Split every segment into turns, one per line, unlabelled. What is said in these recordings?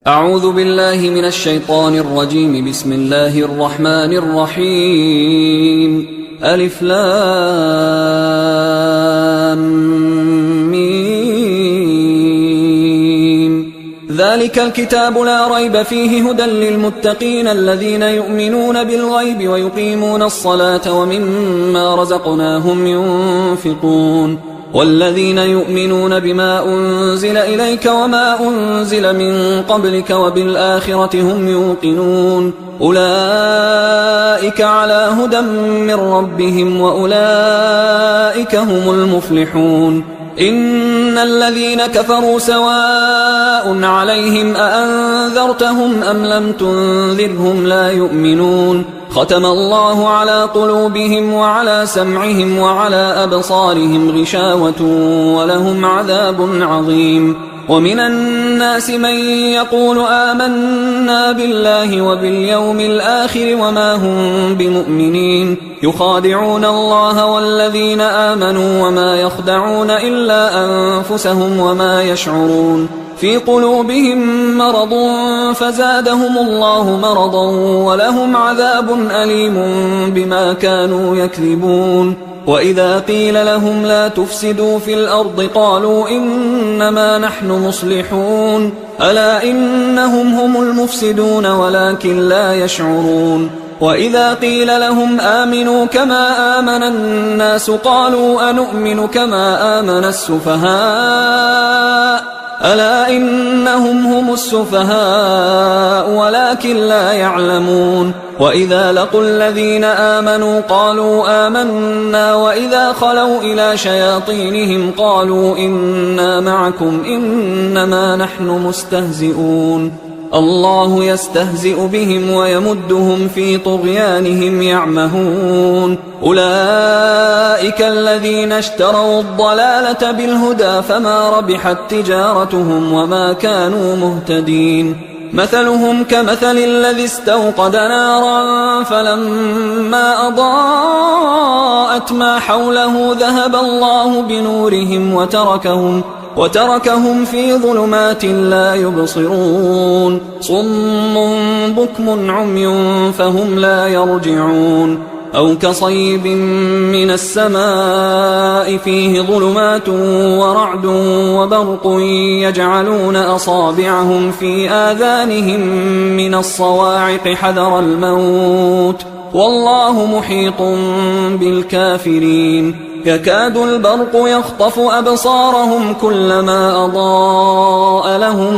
أعوذ بالله من الشيطان الرجيم. بسم الله الرحمن الرحيم. ألف لام ميم. ذلك الكتاب لا ريب فيه هدى للمتقين الذين يؤمنون بالغيب ويقيمون الصلاة ومما رزقناهم ينفقون والذين يؤمنون بما أنزل إليك وما أنزل من قبلك وبالآخرة هم يوقنون أولئك على هدى من ربهم وأولئك هم المفلحون. إن الذين كفروا سواء عليهم أأنذرتهم أم لم تنذرهم لا يؤمنون ختم الله على قلوبهم وعلى سمعهم وعلى أبصارهم غشاوة ولهم عذاب عظيم. ومن الناس من يقول آمنا بالله وباليوم الآخر وما هم بمؤمنين يخادعون الله والذين آمنوا وما يخدعون إلا أنفسهم وما يشعرون في قلوبهم مرض فزادهم الله مرضا ولهم عذاب أليم بما كانوا يكذبون. وإذا قيل لهم لا تفسدوا في الأرض قالوا إنما نحن مصلحون ألا إنهم هم المفسدون ولكن لا يشعرون. وإذا قيل لهم آمنوا كما آمن الناس قالوا أنؤمن كما آمن السفهاء ألا إنهم هم السفهاء ولكن لا يعلمون. وإذا لقوا الذين آمنوا قالوا آمنا وإذا خلوا إلى شياطينهم قالوا إنا معكم إنما نحن مستهزئون الله يستهزئ بهم ويمدهم في طغيانهم يعمهون. أولئك الذين اشتروا الضلالة بالهدى فما ربحت تجارتهم وما كانوا مهتدين. مثلهم كمثل الذي استوقد نارا فلما أضاءت ما حوله ذهب الله بنورهم وتركهم في ظلمات لا يبصرون صم بكم عمي فهم لا يرجعون. أو كصيب من السماء فيه ظلمات ورعد وبرق يجعلون أصابعهم في آذانهم من الصواعق حذر الموت والله محيط بالكافرين. يكاد البرق يخطف أبصارهم كلما أضاء لهم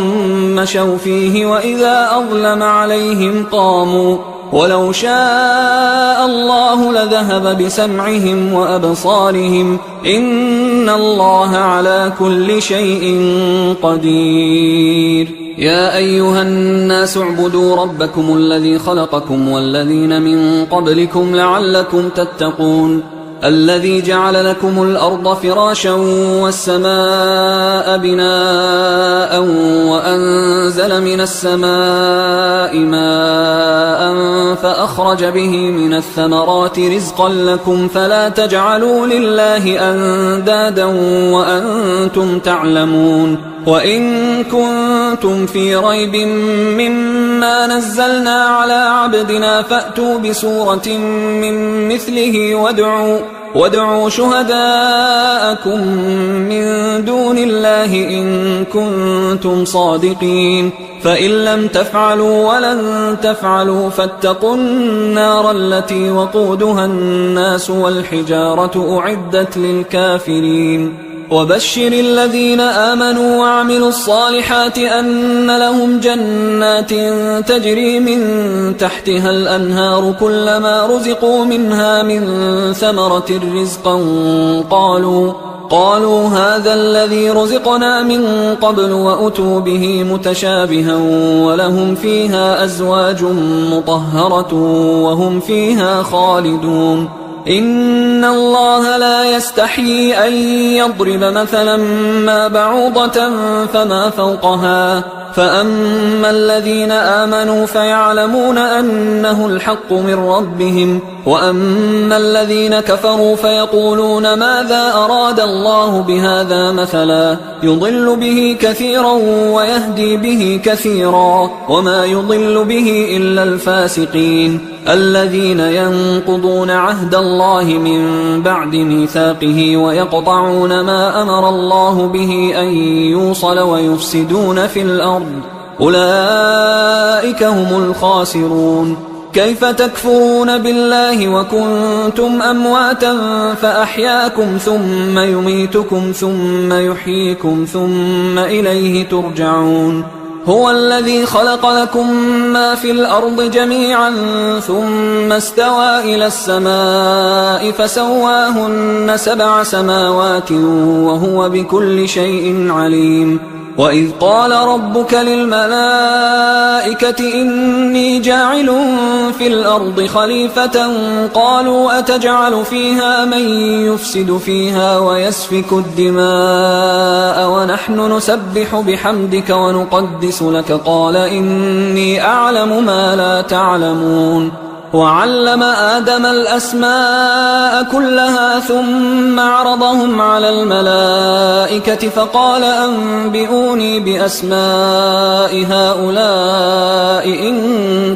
مشوا فيه وإذا أظلم عليهم قاموا ولو شاء الله لذهب بسمعهم وأبصارهم إن الله على كل شيء قدير. يا أيها الناس اعبدوا ربكم الذي خلقكم والذين من قبلكم لعلكم تتقون الذي جعل لكم الأرض فراشا والسماء بناء وأنزل من السماء ماء فأخرج به من الثمرات رزقا لكم فلا تجعلوا لله أندادا وأنتم تعلمون. وإن كنتم في ريب مما نزلنا على عبدنا فأتوا بسورة من مثله وادعوا شهداءكم من دون الله إن كنتم صادقين فإن لم تفعلوا ولن تفعلوا فاتقوا النار التي وقودها الناس والحجارة أعدت للكافرين. وبشر الذين آمنوا وعملوا الصالحات أن لهم جنات تجري من تحتها الأنهار كلما رزقوا منها من ثمرة رزقا قالوا هذا الذي رزقنا من قبل وأتوا به متشابها ولهم فيها أزواج مطهرة وهم فيها خالدون. إن الله لا يستحيي أن يضرب مثلا ما بعوضة فما فوقها فأما الذين آمنوا فيعلمون أنه الحق من ربهم وأما الذين كفروا فيقولون ماذا أراد الله بهذا مثلا يضل به كثيرا ويهدي به كثيرا وما يضل به إلا الفاسقين الذين ينقضون عهد الله من بعد ميثاقه ويقطعون ما أمر الله به أن يوصل ويفسدون في الأرض أولئك هم الخاسرون. كيف تكفرون بالله وكنتم أمواتا فأحياكم ثم يميتكم ثم يحييكم ثم إليه ترجعون. هو الذي خلق لكم ما في الأرض جميعا ثم استوى إلى السماء فسواهن 7 سماوات وهو بكل شيء عليم. وإذ قال ربك للملائكة إني جاعل في الأرض خليفة قالوا أتجعل فيها من يفسد فيها ويسفك الدماء ونحن نسبح بحمدك ونقدس لك قال إني أعلم ما لا تعلمون. وعلم آدم الأسماء كلها ثم عرضهم على الملائكة فقال أنبئوني بأسماء هؤلاء إن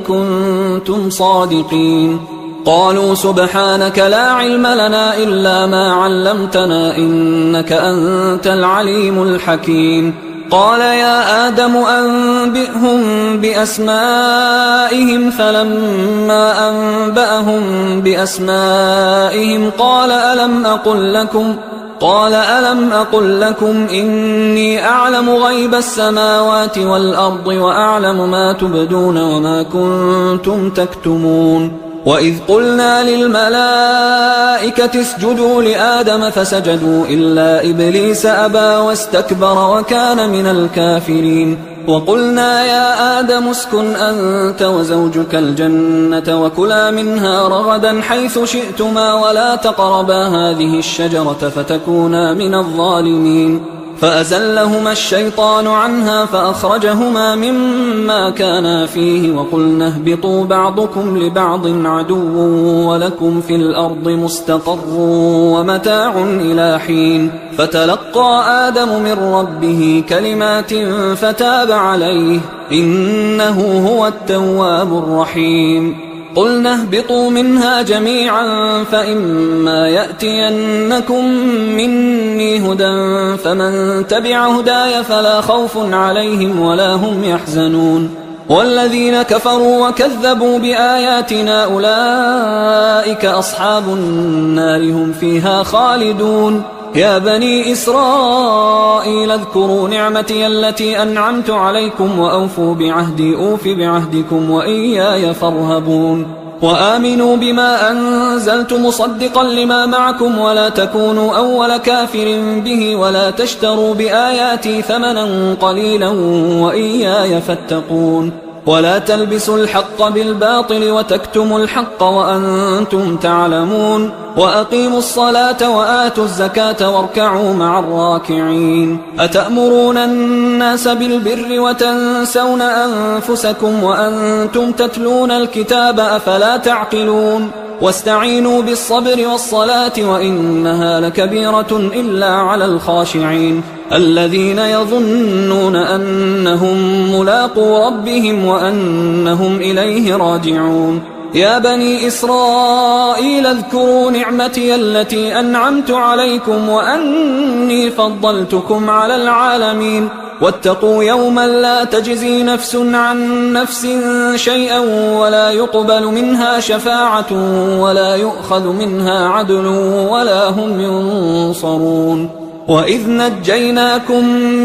كنتم صادقين. قالوا سبحانك لا علم لنا إلا ما علمتنا إنك أنت العليم الحكيم. قال يا آدم أنبئهم بأسمائهم فلما أنبأهم بأسمائهم قال ألم أقل لكم إني أعلم غيب السماوات والأرض وأعلم ما تبدون وما كنتم تكتمون. وإذ قلنا للملائكة اسجدوا لآدم فسجدوا إلا إبليس أبى واستكبر وكان من الكافرين. وقلنا يا آدم اسكن أنت وزوجك الجنة وكلا منها رغدا حيث شئتما ولا تقربا هذه الشجرة فتكونا من الظالمين. فأزلهما الشيطان عنها فأخرجهما مما كانا فيه وقلنا اهبطوا بعضكم لبعض عدو ولكم في الأرض مستقر ومتاع إلى حين. فتلقى آدم من ربه كلمات فتاب عليه إنه هو التواب الرحيم. قلنا اهبطوا منها جميعا فإما يأتينكم مني هدى فمن تبع هداي فلا خوف عليهم ولا هم يحزنون. والذين كفروا وكذبوا بآياتنا أولئك أصحاب النار هم فيها خالدون. يا بني إسرائيل اذكروا نعمتي التي أنعمت عليكم وأوفوا بعهدي أوف بعهدكم وإياي فارهبون. وآمنوا بما أنزلت مصدقا لما معكم ولا تكونوا أول كافر به ولا تشتروا بآياتي ثمنا قليلا وإياي فاتقون. ولا تلبسوا الحق بالباطل وتكتموا الحق وأنتم تعلمون. وأقيموا الصلاة وآتوا الزكاة واركعوا مع الراكعين. أتأمرون الناس بالبر وتنسون أنفسكم وأنتم تتلون الكتاب أفلا تعقلون. واستعينوا بالصبر والصلاة وإنها لكبيرة إلا على الخاشعين الذين يظنون أنهم ملاقو ربهم وأنهم إليه راجعون. يا بني إسرائيل اذكروا نعمتي التي أنعمت عليكم وأني فضلتكم على العالمين. واتقوا يوما لا تجزي نفس عن نفس شيئا ولا يقبل منها شفاعة ولا يؤخذ منها عدل ولا هم ينصرون. وإذ نجيناكم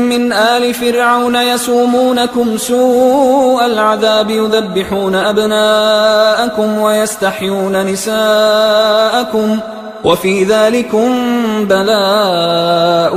من آل فرعون يسومونكم سوء العذاب يذبحون أبناءكم ويستحيون نساءكم وفي ذلكم بلاء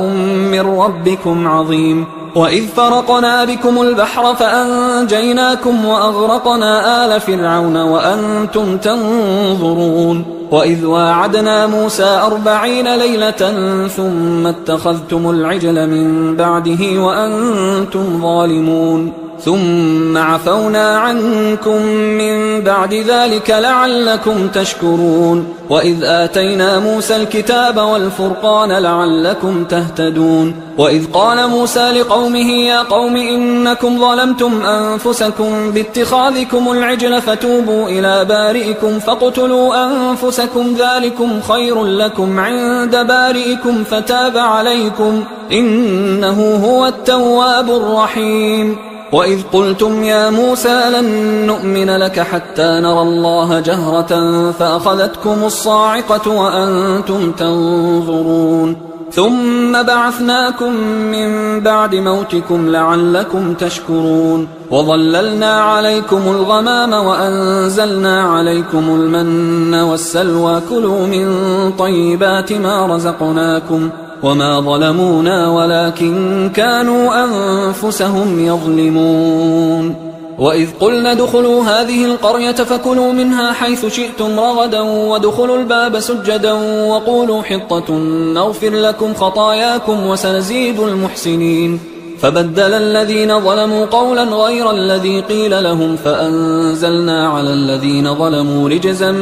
من ربكم عظيم. وإذ فرقنا بكم البحر فأنجيناكم وأغرقنا آل فرعون وأنتم تنظرون. وإذ واعدنا موسى 40 ليلة ثم اتخذتم العجل من بعده وأنتم ظالمون. ثم عفونا عنكم من بعد ذلك لعلكم تشكرون وإذ آتينا موسى الكتاب والفرقان لعلكم تهتدون وإذ قال موسى لقومه يا قوم إنكم ظلمتم أنفسكم باتخاذكم العجل فتوبوا إلى بارئكم فاقتلوا أنفسكم ذلكم خير لكم عند بارئكم فتاب عليكم إنه هو التواب الرحيم وإذ قلتم يا موسى لن نؤمن لك حتى نرى الله جهرة فأخذتكم الصاعقة وأنتم تنظرون ثم بعثناكم من بعد موتكم لعلكم تشكرون وظللنا عليكم الغمام وأنزلنا عليكم المن والسلوى كلوا من طيبات ما رزقناكم وما ظلمونا ولكن كانوا أنفسهم يظلمون وإذ قلنا ادخلوا هذه القرية فكلوا منها حيث شئتم رغدا وادخلوا الباب سجدا وقولوا حطة نغفر لكم خطاياكم وسنزيد المحسنين فبدل الذين ظلموا قولا غير الذي قيل لهم فأنزلنا على الذين ظلموا رجزا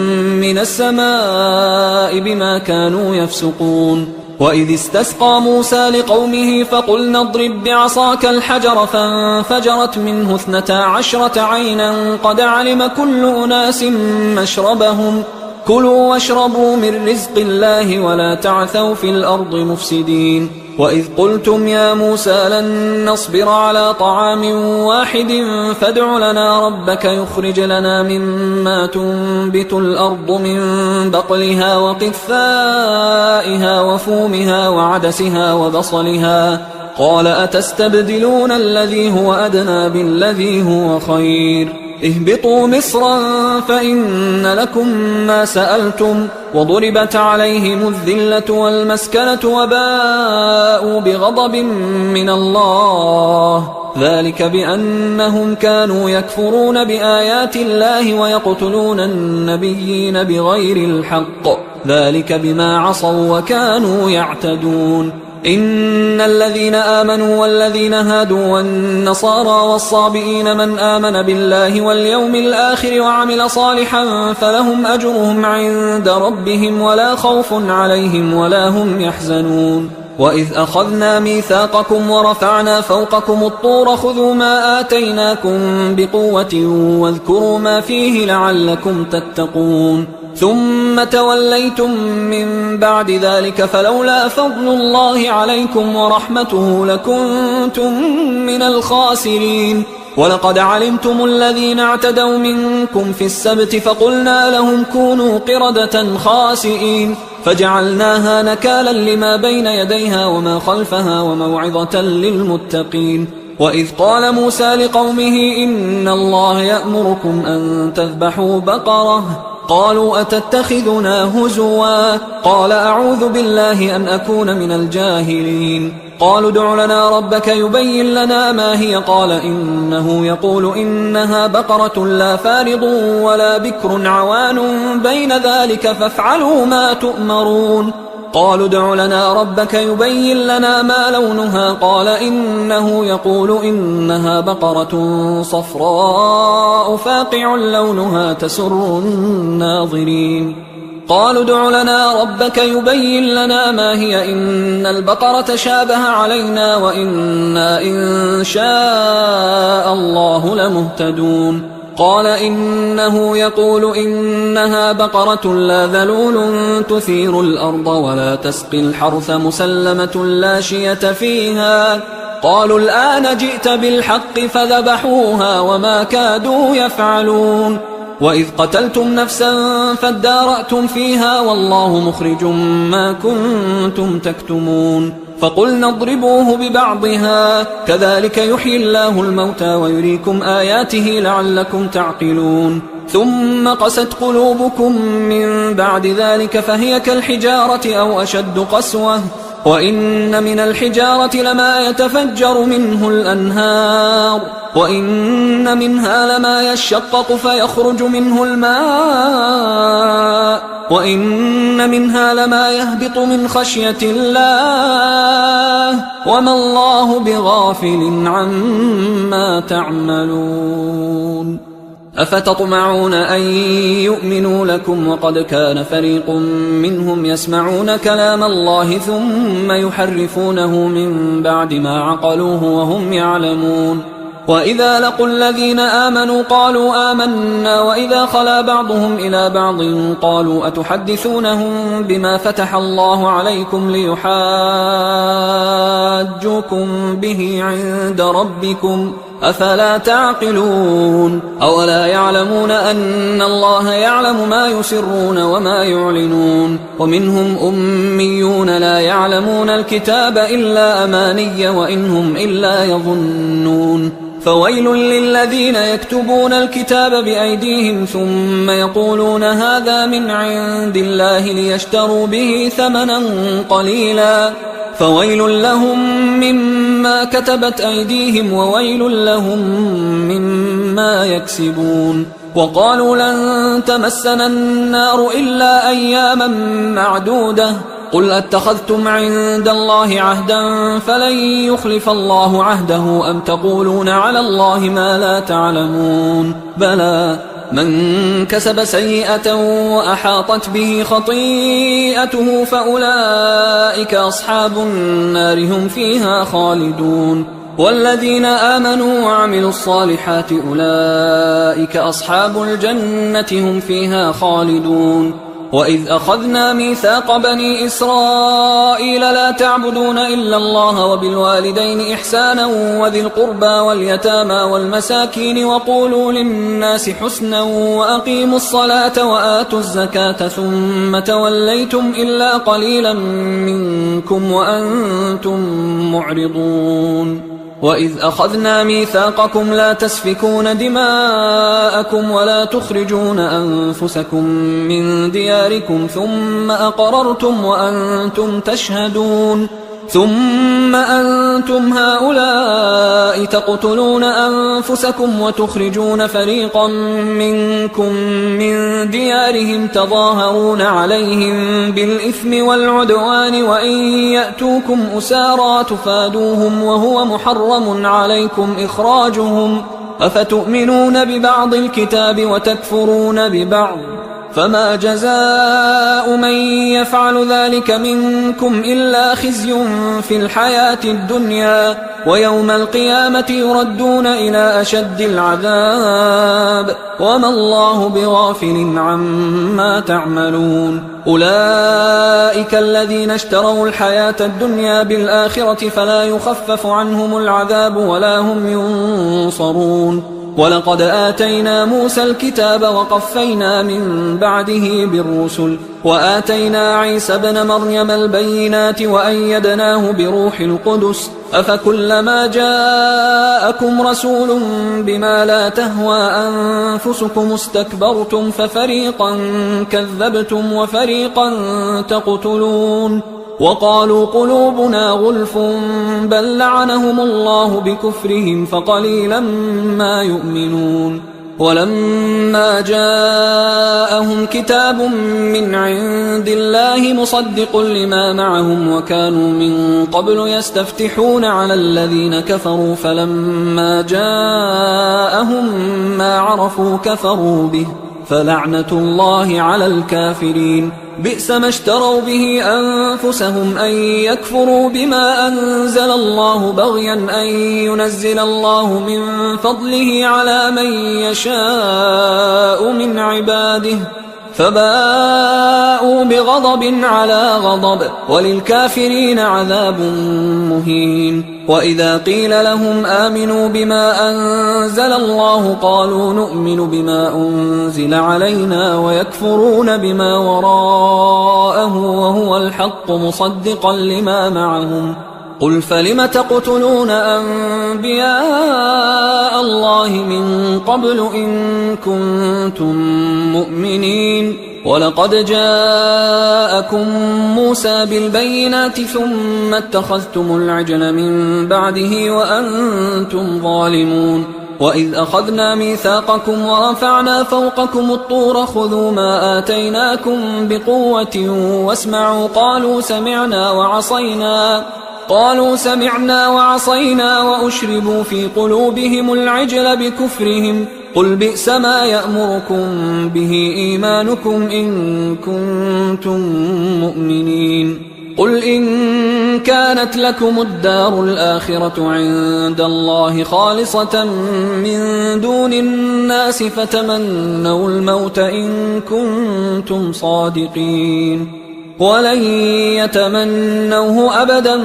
من السماء بما كانوا يفسقون وإذ استسقى موسى لقومه فقلنا اضرب بعصاك الحجر فانفجرت منه 12 عينا قد علم كل أناس مشربهم كلوا واشربوا من رزق الله ولا تعثوا في الأرض مفسدين وإذ قلتم يا موسى لن نصبر على طعام واحد فادع لنا ربك يخرج لنا مما تنبت الأرض من بقلها وقثائها وفومها وعدسها وبصلها قال أتستبدلون الذي هو أدنى بالذي هو خير اهبطوا مصرا فإن لكم ما سألتم وضربت عليهم الذلة والمسكنة وباءوا بغضب من الله ذلك بأنهم كانوا يكفرون بآيات الله ويقتلون النبيين بغير الحق ذلك بما عصوا وكانوا يعتدون إن الذين آمنوا والذين هادوا والنصارى والصابئين من آمن بالله واليوم الآخر وعمل صالحا فلهم أجرهم عند ربهم ولا خوف عليهم ولا هم يحزنون وإذ أخذنا ميثاقكم ورفعنا فوقكم الطور خذوا ما آتيناكم بقوة واذكروا ما فيه لعلكم تتقون ثم توليتم من بعد ذلك فلولا فضل الله عليكم ورحمته لكنتم من الخاسرين ولقد علمتم الذين اعتدوا منكم في السبت فقلنا لهم كونوا قردة خاسئين فجعلناها نكالا لما بين يديها وما خلفها وموعظة للمتقين وإذ قال موسى لقومه إن الله يأمركم أن تذبحوا بقرة قالوا أتتخذنا هزوا قال أعوذ بالله أن أكون من الجاهلين قالوا ادع لنا ربك يبين لنا ما هي قال إنه يقول إنها بقرة لا فارض ولا بكر عوان بين ذلك فافعلوا ما تؤمرون قالوا ادع لنا ربك يبين لنا ما لونها قال إنه يقول إنها بقرة صفراء فاقع لونها تسر الناظرين قالوا ادع لنا ربك يبين لنا ما هي إن البقرة شابه علينا وإنا إن شاء الله لمهتدون قال إنه يقول إنها بقرة لا ذلول تثير الأرض ولا تسقي الحرث مسلمة لا شية فيها قالوا الآن جئت بالحق فذبحوها وما كادوا يفعلون وإذ قتلتم نفسا فادارأتم فيها والله مخرج ما كنتم تكتمون فقلنا اضربوه ببعضها كذلك يحيي الله الموتى ويريكم آياته لعلكم تعقلون ثم قست قلوبكم من بعد ذلك فهي كالحجارة أو أشد قسوة وإن من الحجارة لما يتفجر منه الأنهار وإن منها لما يشقق فيخرج منه الماء وإن منها لما يهبط من خشية الله وما الله بغافل عما تعملون أفتطمعون أن يؤمنوا لكم وقد كان فريق منهم يسمعون كلام الله ثم يحرفونه من بعد ما عقلوه وهم يعلمون وإذا لقوا الذين آمنوا قالوا آمنا وإذا خلا بعضهم إلى بعض قالوا أتحدثونهم بما فتح الله عليكم ليحاجوكم به عند ربكم أفلا تعقلون أولا يعلمون أن الله يعلم ما يسرون وما يعلنون ومنهم أميون لا يعلمون الكتاب إلا أماني وإنهم إلا يظنون فويل للذين يكتبون الكتاب بأيديهم ثم يقولون هذا من عند الله ليشتروا به ثمنا قليلا فويل لهم مما كتبت أيديهم وويل لهم مما يكسبون وقالوا لن تمسنا النار إلا أياما معدودة قل أتخذتم عند الله عهدا فلن يخلف الله عهده أم تقولون على الله ما لا تعلمون بلى من كسب سيئة وأحاطت به خطيئته فأولئك أصحاب النار هم فيها خالدون والذين آمنوا وعملوا الصالحات أولئك أصحاب الجنة هم فيها خالدون وإذ أخذنا ميثاق بني إسرائيل لا تعبدون إلا الله وبالوالدين إحسانا وذي القربى واليتامى والمساكين وقولوا للناس حسنا وأقيموا الصلاة وآتوا الزكاة ثم توليتم إلا قليلا منكم وأنتم معرضون وإذ أخذنا ميثاقكم لا تسفكون دماءكم ولا تخرجون أنفسكم من دياركم ثم أقررتم وأنتم تشهدون ثم أنتم هؤلاء تقتلون أنفسكم وتخرجون فريقا منكم من ديارهم تظاهرون عليهم بالإثم والعدوان وإن يأتوكم أسارى تفادوهم وهو محرم عليكم إخراجهم أفتؤمنون ببعض الكتاب وتكفرون ببعض فما جزاء من يفعل ذلك منكم إلا خزي في الحياة الدنيا ويوم القيامة يردون إلى أشد العذاب وما الله بغافل عما تعملون أولئك الذين اشتروا الحياة الدنيا بالآخرة فلا يخفف عنهم العذاب ولا هم ينصرون ولقد آتينا موسى الكتاب وقفينا من بعده بالرسل وآتينا عيسى ابن مريم البينات وأيدناه بروح القدس أفكلما جاءكم رسول بما لا تهوى أنفسكم استكبرتم ففريقا كذبتم وفريقا تقتلون وقالوا قلوبنا غلف بل لعنهم الله بكفرهم فقليلا ما يؤمنون ولما جاءهم كتاب من عند الله مصدق لما معهم وكانوا من قبل يستفتحون على الذين كفروا فلما جاءهم ما عرفوا كفروا به فلعنة الله على الكافرين بئس ما اشتروا به أنفسهم أن يكفروا بما أنزل الله بغيا أن ينزل الله من فضله على من يشاء من عباده فباءوا بغضب على غضب وللكافرين عذاب مهين وإذا قيل لهم آمنوا بما أنزل الله قالوا نؤمن بما أنزل علينا ويكفرون بما وراءه وهو الحق مصدقا لما معهم قل فلم تقتلون أنبياء الله من قبل إن كنتم مؤمنين ولقد جاءكم موسى بالبينات ثم اتخذتم العجل من بعده وأنتم ظالمون وإذ أخذنا ميثاقكم ورفعنا فوقكم الطور خذوا ما آتيناكم بقوة واسمعوا قالوا سمعنا وعصينا وأشربوا في قلوبهم العجل بكفرهم قل بئس ما يأمركم به إيمانكم إن كنتم مؤمنين قل إن كانت لكم الدار الآخرة عند الله خالصة من دون الناس فتمنوا الموت إن كنتم صادقين ولن يتمنوه أبدا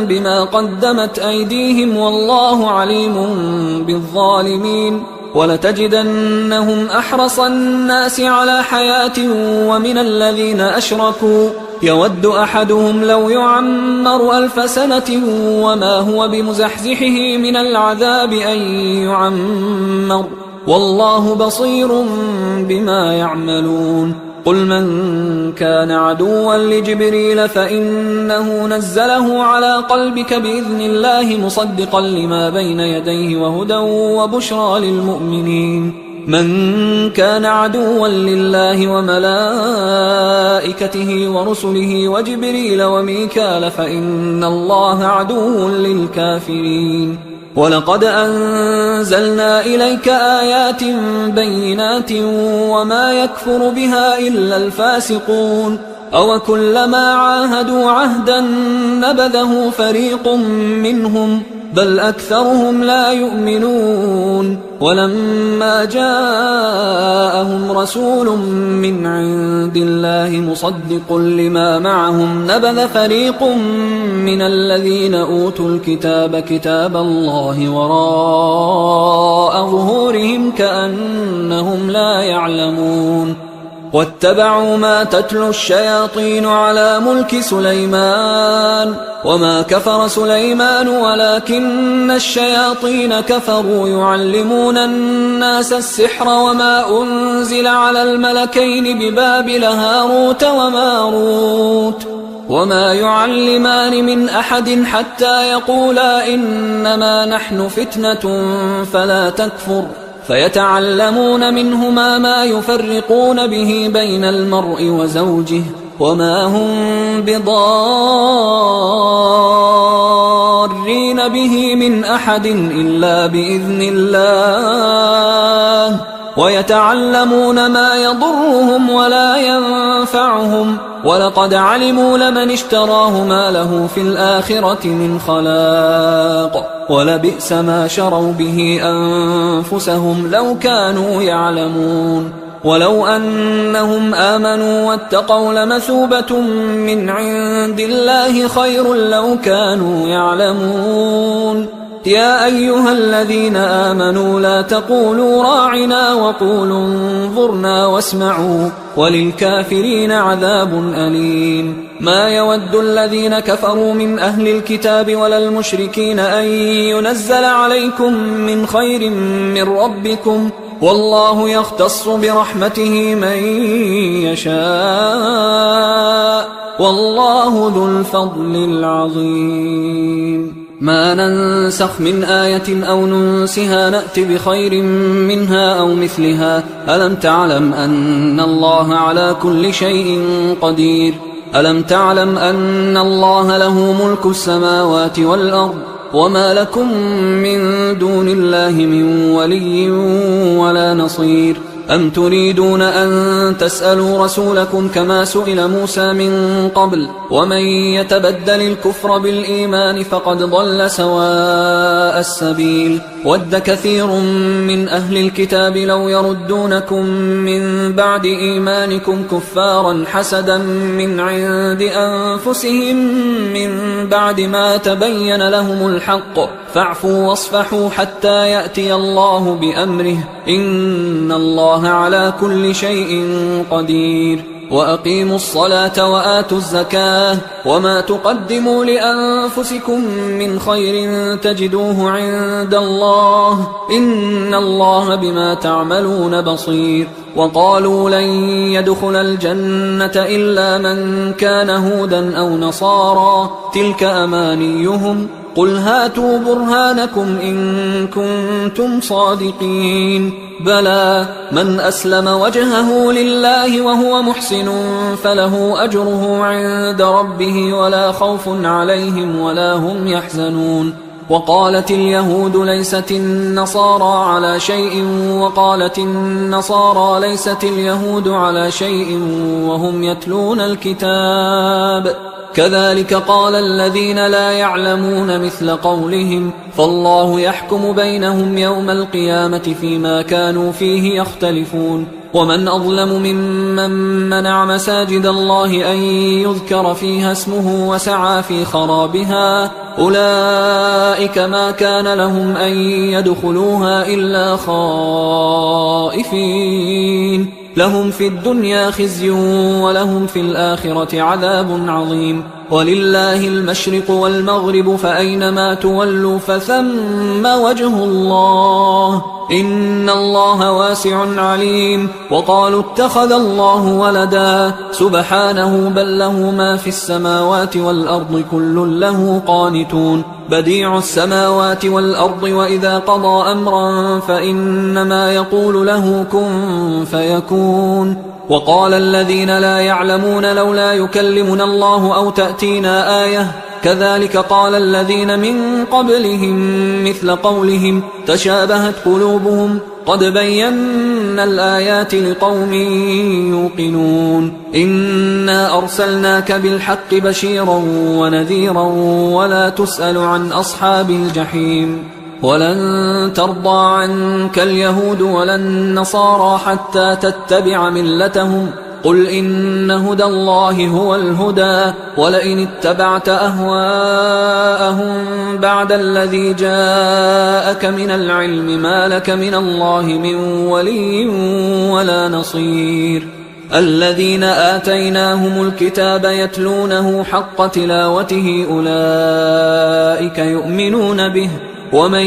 بما قدمت أيديهم والله عليم بالظالمين ولتجدنهم أحرص الناس على حياة ومن الذين أشركوا يود أحدهم لو يعمر 1000 سنة وما هو بمزحزحه من العذاب أن يعمر والله بصير بما يعملون قل من كان عدوا لجبريل فإنه نزله على قلبك بإذن الله مصدقا لما بين يديه وهدى وبشرى للمؤمنين من كان عدوا لله وملائكته ورسله وجبريل وميكال فإن الله عدو للكافرين ولقد أنزلنا إليك آيات بينات وما يكفر بها إلا الفاسقون أوكلما عاهدوا عهدا نبذه فريق منهم بل أكثرهم لا يؤمنون ولما جاءهم رسول من عند الله مصدق لما معهم نبذ فريق من الذين أوتوا الكتاب كتاب الله وراء ظهورهم كأنهم لا يعلمون واتبعوا ما تتلو الشياطين على ملك سليمان وما كفر سليمان ولكن الشياطين كفروا يعلمون الناس السحر وما أنزل على الملكين ببابل هاروت وماروت وما يعلمان من أحد حتى يقولا إنما نحن فتنة فلا تكفر فيتعلمون منهما ما يفرقون به بين المرء وزوجه وما هم بضارين به من أحد إلا بإذن الله ويتعلمون ما يضرهم ولا ينفعهم ولقد علموا لمن اشتراه ما له في الآخرة من خلاق ولبئس ما شروا به أنفسهم لو كانوا يعلمون ولو أنهم آمنوا واتقوا لمثوبة من عند الله خير لو كانوا يعلمون يا أيها الذين آمنوا لا تقولوا راعنا وقولوا انظرنا واسمعوا وللكافرين عذاب أليم ما يود الذين كفروا من أهل الكتاب ولا المشركين أن ينزل عليكم من خير من ربكم والله يختص برحمته من يشاء والله ذو الفضل العظيم ما ننسخ من آية أو ننسها نأت بخير منها أو مثلها ألم تعلم أن الله على كل شيء قدير ألم تعلم أن الله له ملك السماوات والأرض وما لكم من دون الله من ولي ولا نصير أم تريدون أن تسألوا رسولكم كما سئل موسى من قبل ومن يتبدل الكفر بالإيمان فقد ضل سواء السبيل ود كثير من أهل الكتاب لو يردونكم من بعد إيمانكم كفارا حسدا من عند أنفسهم من بعد ما تبين لهم الحق فاعفوا واصفحوا حتى يأتي الله بأمره إن الله على كل شيء قدير وأقيموا الصلاة وآتوا الزكاة وما تقدموا لأنفسكم من خير تجدوه عند الله إن الله بما تعملون بصير. وقالوا لن يدخل الجنة إلا من كان هودا أو نصارى تلك أمانيهم قل هاتوا برهانكم إن كنتم صادقين بلى من أسلم وجهه لله وهو محسن فله أجره عند ربه ولا خوف عليهم ولا هم يحزنون. وقالت اليهود ليست النصارى على شيء وقالت النصارى ليست اليهود على شيء وهم يتلون الكتاب كذلك قال الذين لا يعلمون مثل قولهم فالله يحكم بينهم يوم القيامة فيما كانوا فيه يختلفون. ومن أظلم ممن منع مساجد الله أن يذكر فيها اسمه وسعى في خرابها أولئك ما كان لهم أن يدخلوها إلا خائفين لهم في الدنيا خزي ولهم في الآخرة عذاب عظيم. ولله المشرق والمغرب فأينما تولوا فثم وجه الله إن الله واسع عليم. وقالوا اتخذ الله ولدا سبحانه بل له ما في السماوات والأرض كل له قانتون بديع السماوات والأرض وإذا قضى أمرا فإنما يقول له كن فيكون. وقال الذين لا يعلمون لولا يكلمنا الله أو تأتينا آية كذلك قال الذين من قبلهم مثل قولهم تشابهت قلوبهم قد بينا الآيات لقوم يوقنون. إنا أرسلناك بالحق بشيرا ونذيرا ولا تسأل عن أصحاب الجحيم. ولن ترضى عنك اليهود ولا النصارى حتى تتبع ملتهم قل إن هدى الله هو الهدى ولئن اتبعت أهواءهم بعد الذي جاءك من العلم ما لك من الله من ولي ولا نصير. الذين آتيناهم الكتاب يتلونه حق تلاوته أولئك يؤمنون به ومن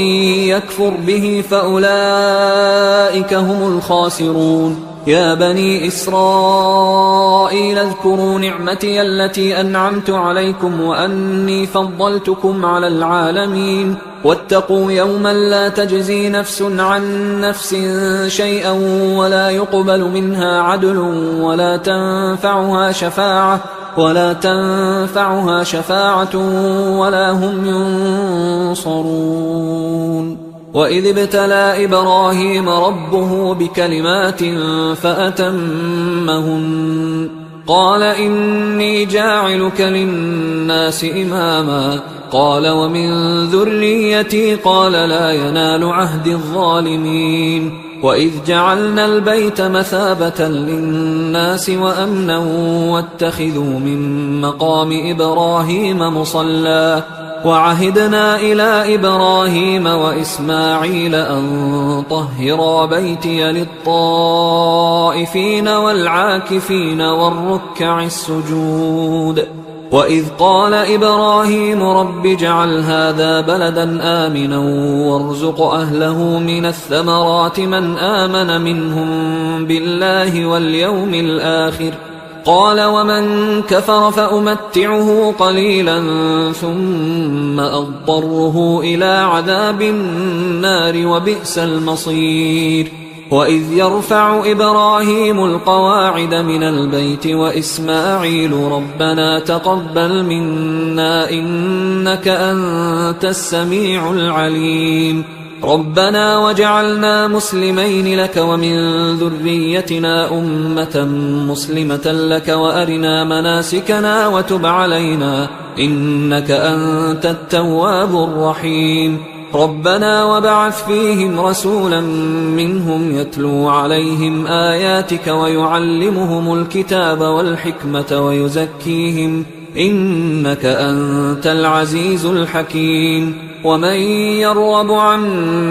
يكفر به فأولئك هم الخاسرون. يا بني إسرائيل اذكروا نعمتي التي أنعمت عليكم وأني فضلتكم على العالمين واتقوا يوما لا تجزي نفس عن نفس شيئا ولا يقبل منها عدل ولا تنفعها شفاعة ولا هم ينصرون. وإذ ابتلى إبراهيم ربه بكلمات فأتمهن قال إني جاعلك للناس إماما قال ومن ذريتي قال لا ينال عهد الظالمين. وإذ جعلنا البيت مثابة للناس وأمنا واتخذوا من مقام إبراهيم مصلى وعهدنا إلى إبراهيم وإسماعيل أن طهرا بيتي للطائفين والعاكفين والركع السجود. وإذ قال إبراهيم رب اجعل هذا بلدا آمنا وارزق أهله من الثمرات من آمن منهم بالله واليوم الآخر قال ومن كفر فأمتعه قليلا ثم أضطره إلى عذاب النار وبئس المصير. وإذ يرفع إبراهيم القواعد من البيت وإسماعيل ربنا تقبل منا إنك أنت السميع العليم ربنا وجعلنا مسلمين لك ومن ذريتنا أمة مسلمة لك وأرنا مناسكنا وتب علينا إنك أنت التواب الرحيم ربنا وابعث فيهم رسولا منهم يتلو عليهم آياتك ويعلمهم الكتاب والحكمة ويزكيهم إنك أنت العزيز الحكيم. ومن يرغب عن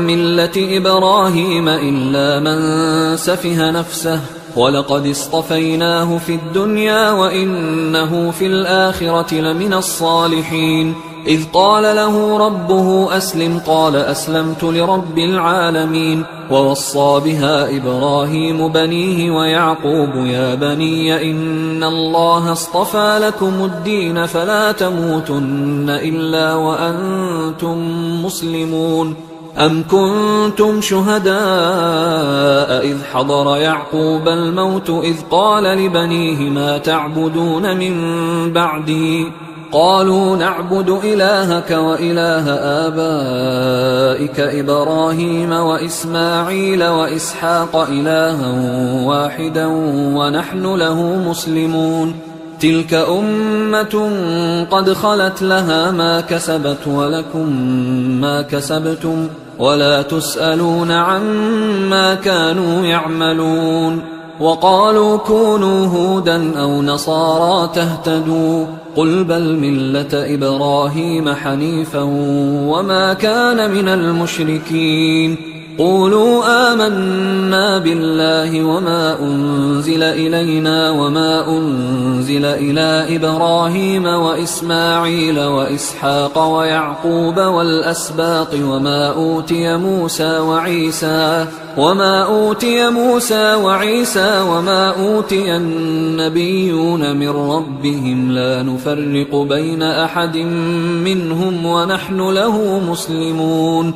ملة إبراهيم إلا من سفه نفسه ولقد اصطفيناه في الدنيا وإنه في الآخرة لمن الصالحين. إذ قال له ربه أسلم قال أسلمت لرب العالمين. ووصى بها إبراهيم بنيه ويعقوب يا بني إن الله اصطفى لكم الدين فلا تموتن إلا وأنتم مسلمون. أم كنتم شهداء إذ حضر يعقوب الموت إذ قال لبنيه ما تعبدون من بعدي قالوا نعبد إلهك وإله آبائك إبراهيم وإسماعيل وإسحاق إلها واحدا ونحن له مسلمون. تلك أمة قد خلت لها ما كسبت ولكم ما كسبتم ولا تسألون عما كانوا يعملون. وقالوا كونوا هودا أو نصارى تهتدوا قل بل ملة إبراهيم حنيفا وما كان من المشركين. قولوا آمنا بالله وما أنزل إلينا وما أنزل إلى إبراهيم وإسماعيل وإسحاق ويعقوب والأسباط وما أوتي موسى وعيسى وما أوتي النبيون من ربهم لا نفرق بين أحد منهم ونحن له مسلمون.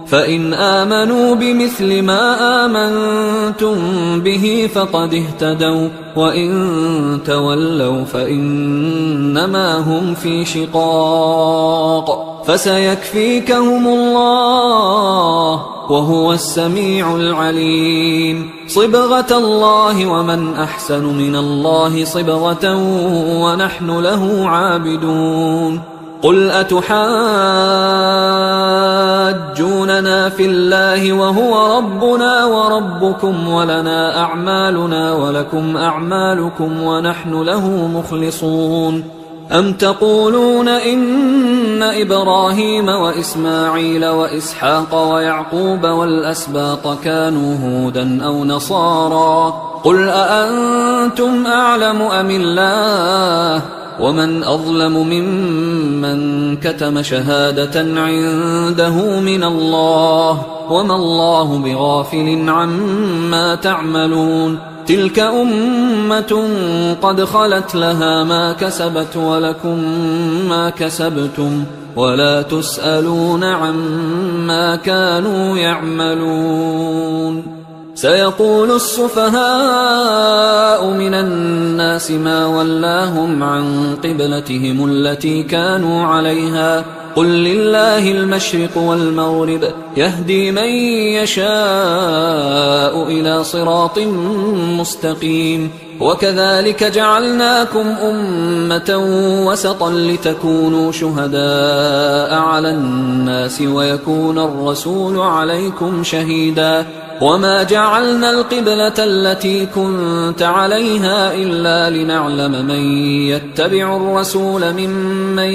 فإن آمنوا بمثل ما آمنتم به فقد اهتدوا وإن تولوا فإنما هم في شقاق فسيكفيكهم الله وهو السميع العليم. صبغة الله ومن أحسن من الله صبغة ونحن له عابدون. قل أتحاجوننا في الله وهو ربنا وربكم ولنا أعمالنا ولكم أعمالكم ونحن له مخلصون. أم تقولون إن إبراهيم وإسماعيل وإسحاق ويعقوب والأسباط كانوا هودا أو نصارى قل أأنتم أعلم أم الله ومن أظلم ممن كتم شهادة عنده من الله وما الله بغافل عما تعملون. تلك أمة قد خلت لها ما كسبت ولكم ما كسبتم ولا تسألون عما كانوا يعملون. سيقول السفهاء من الناس ما ولاهم عن قبلتهم التي كانوا عليها قل لله المشرق والمغرب يهدي من يشاء إلى صراط مستقيم. وكذلك جعلناكم أمة وسطا لتكونوا شهداء على الناس ويكون الرسول عليكم شهيدا. وما جعلنا القبلة التي كنت عليها إلا لنعلم من يتبع الرسول ممن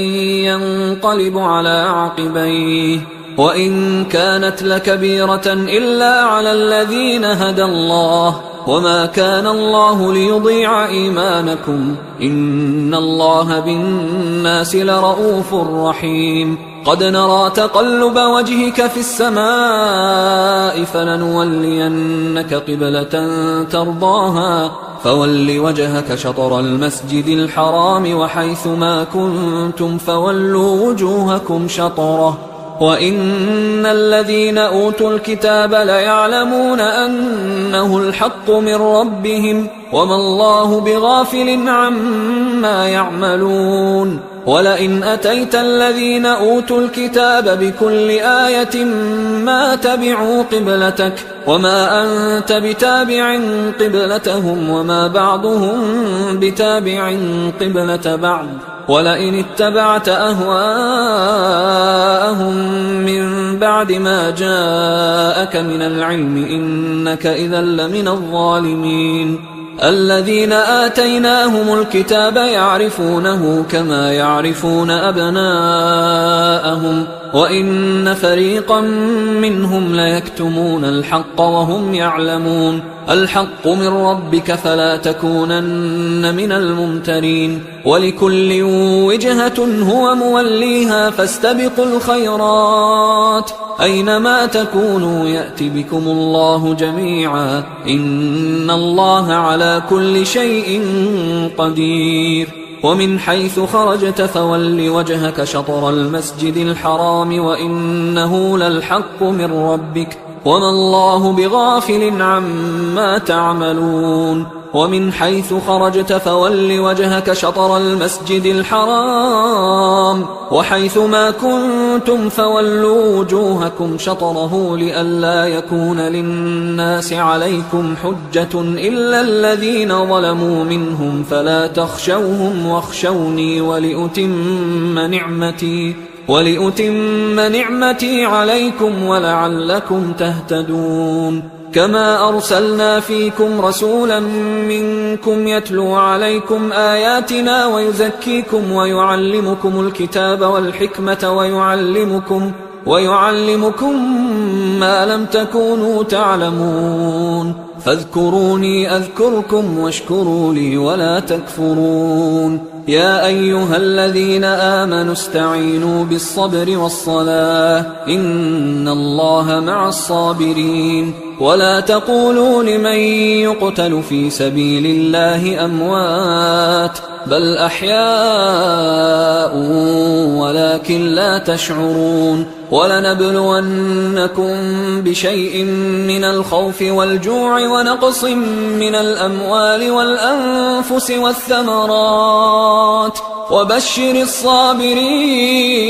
ينقلب على عقبيه وإن كانت لكبيرة إلا على الذين هدى الله وما كان الله ليضيع إيمانكم إن الله بالناس لرؤوف رحيم. قد نرى تقلب وجهك في السماء فلنولينك قبلة ترضاها فول وجهك شطر المسجد الحرام وحيث ما كنتم فولوا وجوهكم شطره وإن الذين أوتوا الكتاب ليعلمون أنه الحق من ربهم وما الله بغافل عما يعملون. ولئن أتيت الذين أوتوا الكتاب بكل آية ما تبعوا قبلتك وما أنت بتابع قبلتهم وما بعضهم بتابع قبلة بعض ولئن اتبعت أهواءهم من بعد ما جاءك من العلم إنك إذا لمن الظالمين. الذين آتيناهم الكتاب يعرفونه كما يعرفون أبناءهم وإن فريقا منهم ليكتمون الحق وهم يعلمون الحق من ربك فلا تكونن من الممترين ولكل وجهة هو موليها فاستبقوا الخيرات أينما تكونوا يأت بكم الله جميعا إن الله على كل شيء قدير ومن حيث خرجت فول وجهك شطر المسجد الحرام وإنه للحق من ربك وما الله بغافل عما تعملون ومن حيث خرجت فول وجهك شطر المسجد الحرام وحيث ما كنتم فولوا وجوهكم شطره لئلا يكون للناس عليكم حجة إلا الذين ظلموا منهم فلا تخشوهم واخشوني ولأتم نعمتي عليكم ولعلكم تهتدون كما أرسلنا فيكم رسولا منكم يتلو عليكم آياتنا ويزكيكم ويعلمكم الكتاب والحكمة ويعلمكم ما لم تكونوا تعلمون فاذكروني أذكركم واشكروا لي ولا تكفرون يا أيها الذين آمنوا استعينوا بالصبر والصلاة إن الله مع الصابرين ولا تقولوا لمن يقتل في سبيل الله أموات بل أحياء ولكن لا تشعرون ولنبلونكم بشيء من الخوف والجوع ونقص من الأموال والأنفس والثمرات وبشر الصابرين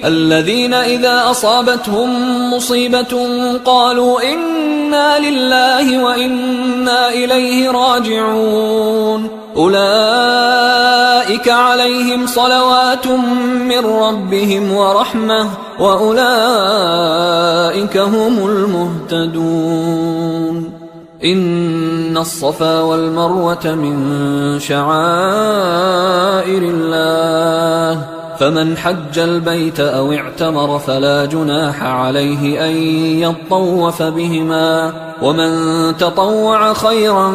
الذين إذا أصابتهم مصيبة قالوا إنا لله وإنا إليه راجعون أولئك عليهم صلوات من ربهم ورحمة وأولئك هم المهتدون إن الصفا والمروة من شعائر الله فمن حج البيت أو اعتمر فلا جناح عليه أن يطوف بهما ومن تطوع خيرا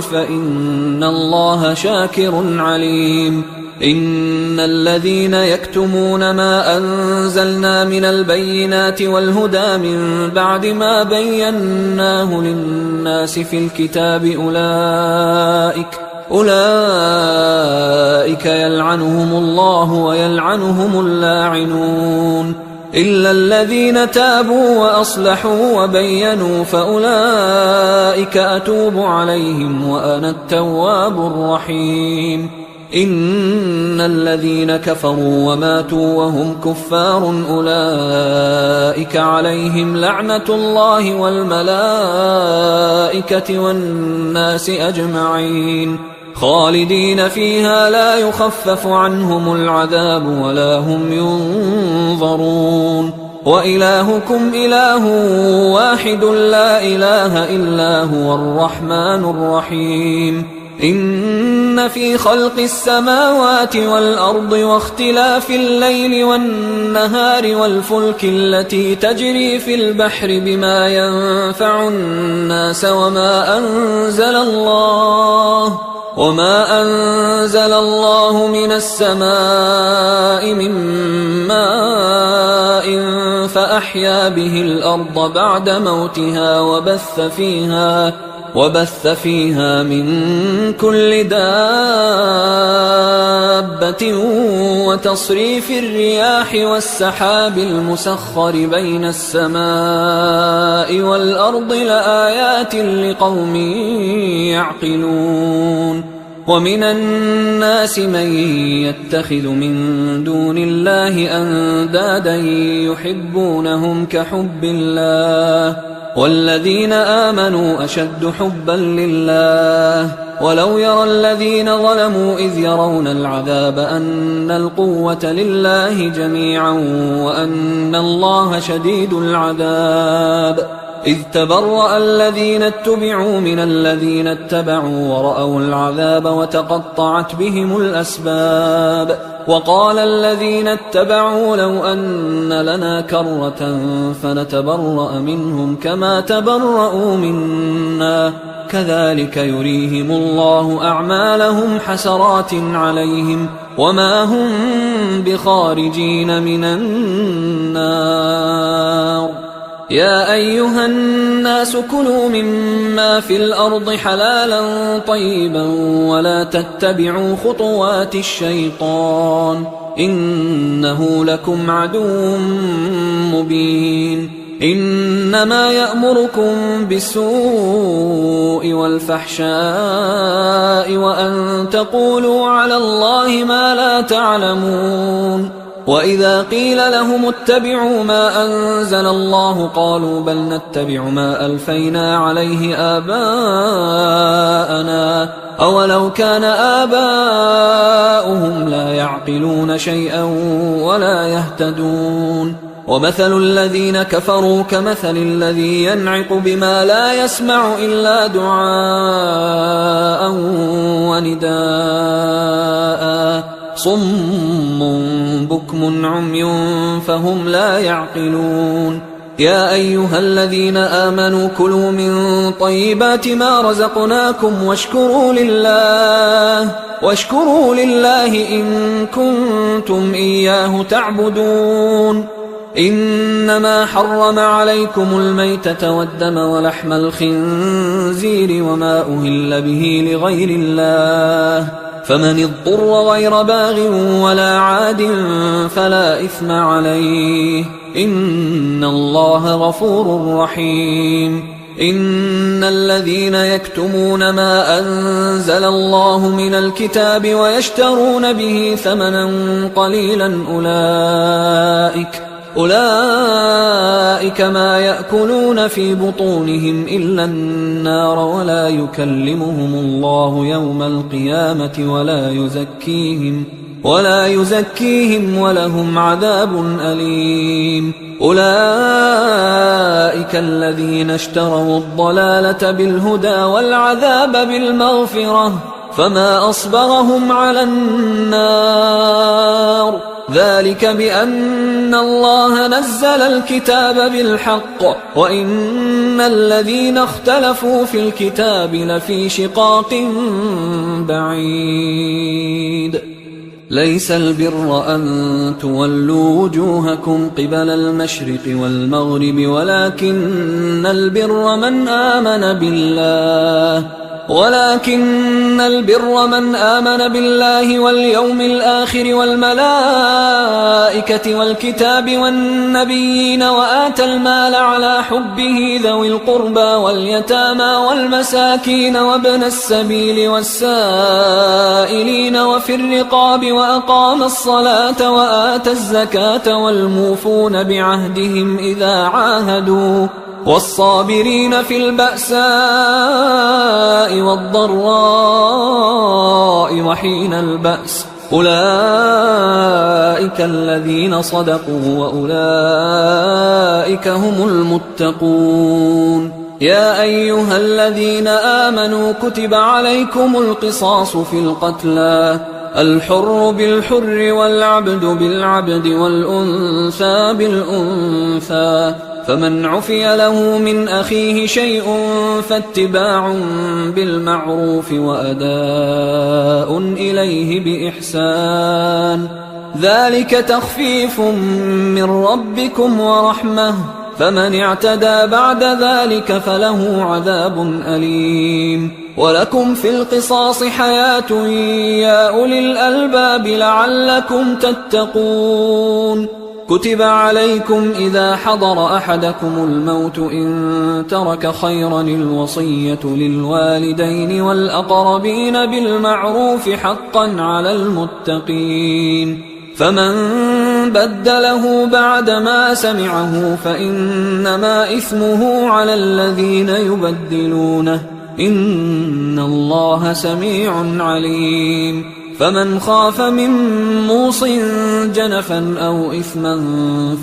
فإن الله شاكر عليم إن الذين يكتمون ما أنزلنا من البينات والهدى من بعد ما بيناه للناس في الكتاب أولئك يلعنهم الله ويلعنهم اللاعنون إلا الذين تابوا وأصلحوا وبينوا فأولئك أتوب عليهم وأنا التواب الرحيم إن الذين كفروا وماتوا وهم كفار أولئك عليهم لعنة الله والملائكة والناس أجمعين خالدين فيها لا يخفف عنهم العذاب ولا هم ينظرون وإلهكم إله واحد لا إله إلا هو الرحمن الرحيم إن في خلق السماوات والأرض واختلاف الليل والنهار والفلك التي تجري في البحر بما ينفع الناس وما أنزل الله من السماء من ماء فأحيا به الأرض بعد موتها وبث فيها من كل دابة وتصريف الرياح والسحاب المسخر بين السماء والأرض لآيات لقوم يعقلون ومن الناس من يتخذ من دون الله أندادا يحبونهم كحب الله والذين آمنوا أشد حبا لله ولو يرى الذين ظلموا إذ يرون العذاب أن القوة لله جميعا وأن الله شديد العذاب إذ تبرأ الذين اتبعوا من الذين اتبعوا ورأوا العذاب وتقطعت بهم الأسباب وقال الذين اتبعوا لو أن لنا كرة فنتبرأ منهم كما تبرأوا منا كذلك يريهم الله أعمالهم حسرات عليهم وما هم بخارجين من النار يا أيها الناس كلوا مما في الأرض حلالا طيبا ولا تتبعوا خطوات الشيطان إنه لكم عدو مبين إنما يأمركم بالسوء والفحشاء وأن تقولوا على الله ما لا تعلمون وإذا قيل لهم اتبعوا ما أنزل الله قالوا بل نتبع ما ألفينا عليه آباءنا أولو كان آباؤهم لا يعقلون شيئا ولا يهتدون ومثل الذين كفروا كمثل الذي ينعق بما لا يسمع إلا دعاء ونداء صم بكم عمي فهم لا يعقلون يا أيها الذين آمنوا كلوا من طيبات ما رزقناكم واشكروا لله إن كنتم إياه تعبدون إنما حرم عليكم الميتة والدم ولحم الخنزير وما أهل به لغير الله فمن اضطر غير باغ ولا عاد فلا إثم عليه إن الله غفور رحيم إن الذين يكتمون ما أنزل الله من الكتاب ويشترون به ثمنا قليلا أولئك ما يأكلون في بطونهم إلا النار ولا يكلمهم الله يوم القيامة ولا يزكيهم ولهم عذاب أليم أولئك الذين اشتروا الضلالة بالهدى والعذاب بالمغفرة فما أصبرهم على النار ذلك بأن الله نزل الكتاب بالحق وإن الذين اختلفوا في الكتاب لفي شقاق بعيد ليس البر أن تولوا وجوهكم قبل المشرق والمغرب ولكن البر من آمن بالله واليوم الآخر والملائكة والكتاب والنبيين وآتى المال على حبه ذوي القربى واليتامى والمساكين وابن السبيل والسائلين وفي الرقاب وأقام الصلاة وآتى الزكاة والموفون بعهدهم إذا عاهدوا والصابرين في البأساء والضراء وحين البأس أولئك الذين صدقوا وأولئك هم المتقون يا أيها الذين آمنوا كتب عليكم القصاص في القتلى الحر بالحر والعبد بالعبد والأنثى بالأنثى فمن عفي له من أخيه شيء فاتباع بالمعروف وأداء إليه بإحسان ذلك تخفيف من ربكم ورحمة فمن اعتدى بعد ذلك فله عذاب أليم ولكم في القصاص حياة يا أولي الألباب لعلكم تتقون كتب عليكم إذا حضر أحدكم الموت إن ترك خيرا الوصية للوالدين والأقربين بالمعروف حقا على المتقين فمن بدله بعدما سمعه فإنما إثمه على الذين يبدلونه إن الله سميع عليم فمن خاف من موص جنفا أو إثما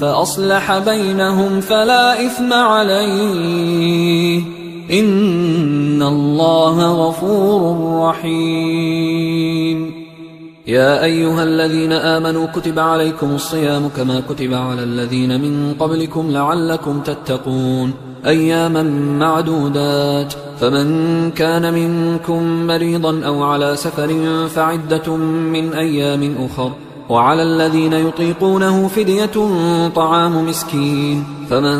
فأصلح بينهم فلا إثم عليه إن الله غفور رحيم. يا أيها الذين آمنوا كتب عليكم الصيام كما كتب على الذين من قبلكم لعلكم تتقون أياما معدودات، فمن كان منكم مريضا أو على سفر فعدة من أيام أخر، وعلى الذين يطيقونه فدية طعام مسكين، فمن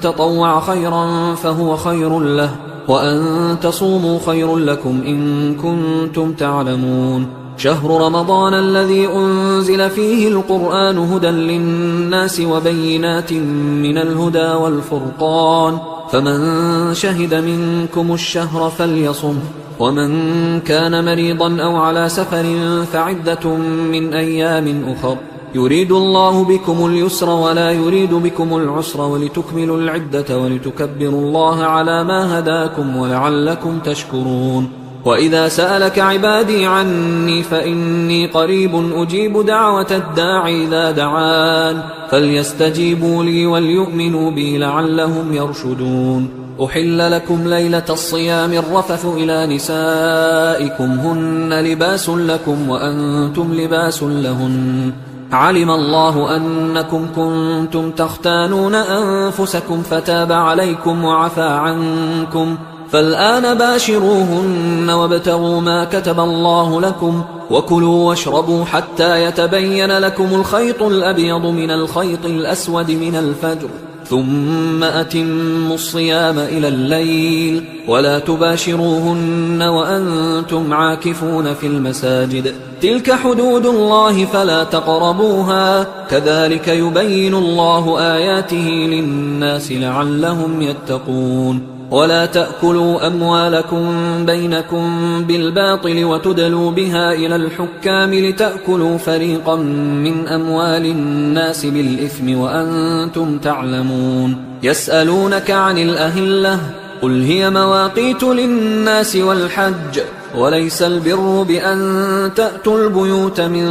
تطوع خيرا فهو خير له، وأن تصوموا خير لكم إن كنتم تعلمون. شهر رمضان الذي أنزل فيه القرآن هدى للناس وبينات من الهدى والفرقان، فمن شهد منكم الشهر فليصمه، ومن كان مريضا أو على سفر فعدة من أيام أخر، يريد الله بكم اليسر ولا يريد بكم العسر ولتكملوا العدة ولتكبروا الله على ما هداكم ولعلكم تشكرون. وإذا سألك عبادي عني فإني قريب أجيب دعوة الداعي إذا دعان، فليستجيبوا لي وليؤمنوا بي لعلهم يرشدون. أحل لكم ليلة الصيام الرفث إلى نسائكم هن لباس لكم وأنتم لباس لهن، علم الله أنكم كنتم تختانون أنفسكم فتاب عليكم وعفى عنكم، فالآن باشروهن وابتغوا ما كتب الله لكم، وكلوا واشربوا حتى يتبين لكم الخيط الأبيض من الخيط الأسود من الفجر، ثم أتموا الصيام إلى الليل، ولا تباشروهن وأنتم عاكفون في المساجد، تلك حدود الله فلا تقربوها، كذلك يبين الله آياته للناس لعلهم يتقون. ولا تأكلوا أموالكم بينكم بالباطل وتدلوا بها إلى الحكام لتأكلوا فريقا من أموال الناس بالإثم وأنتم تعلمون. يسألونك عن الأهلة قل هي مواقيت للناس والحج، وليس البر بأن تأتوا البيوت من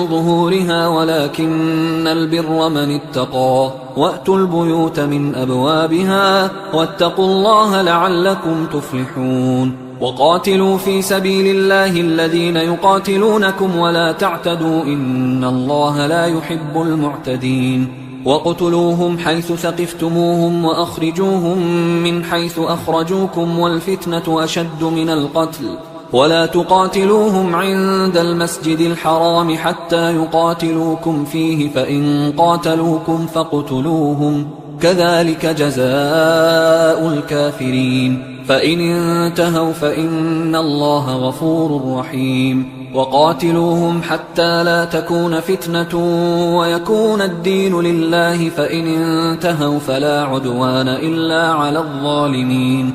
ظهورها ولكن البر من اتقى، وأتوا البيوت من أبوابها واتقوا الله لعلكم تفلحون. وقاتلوا في سبيل الله الذين يقاتلونكم ولا تعتدوا إن الله لا يحب المعتدين. وقتلوهم حيث ثقفتموهم وأخرجوهم من حيث أخرجوكم والفتنة أشد من القتل، ولا تقاتلوهم عند المسجد الحرام حتى يقاتلوكم فيه، فإن قاتلوكم فاقتلوهم، كذلك جزاء الكافرين، فإن انتهوا فإن الله غفور رحيم. وقاتلوهم حتى لا تكون فتنة ويكون الدين لله، فإن انتهوا فلا عدوان إلا على الظالمين.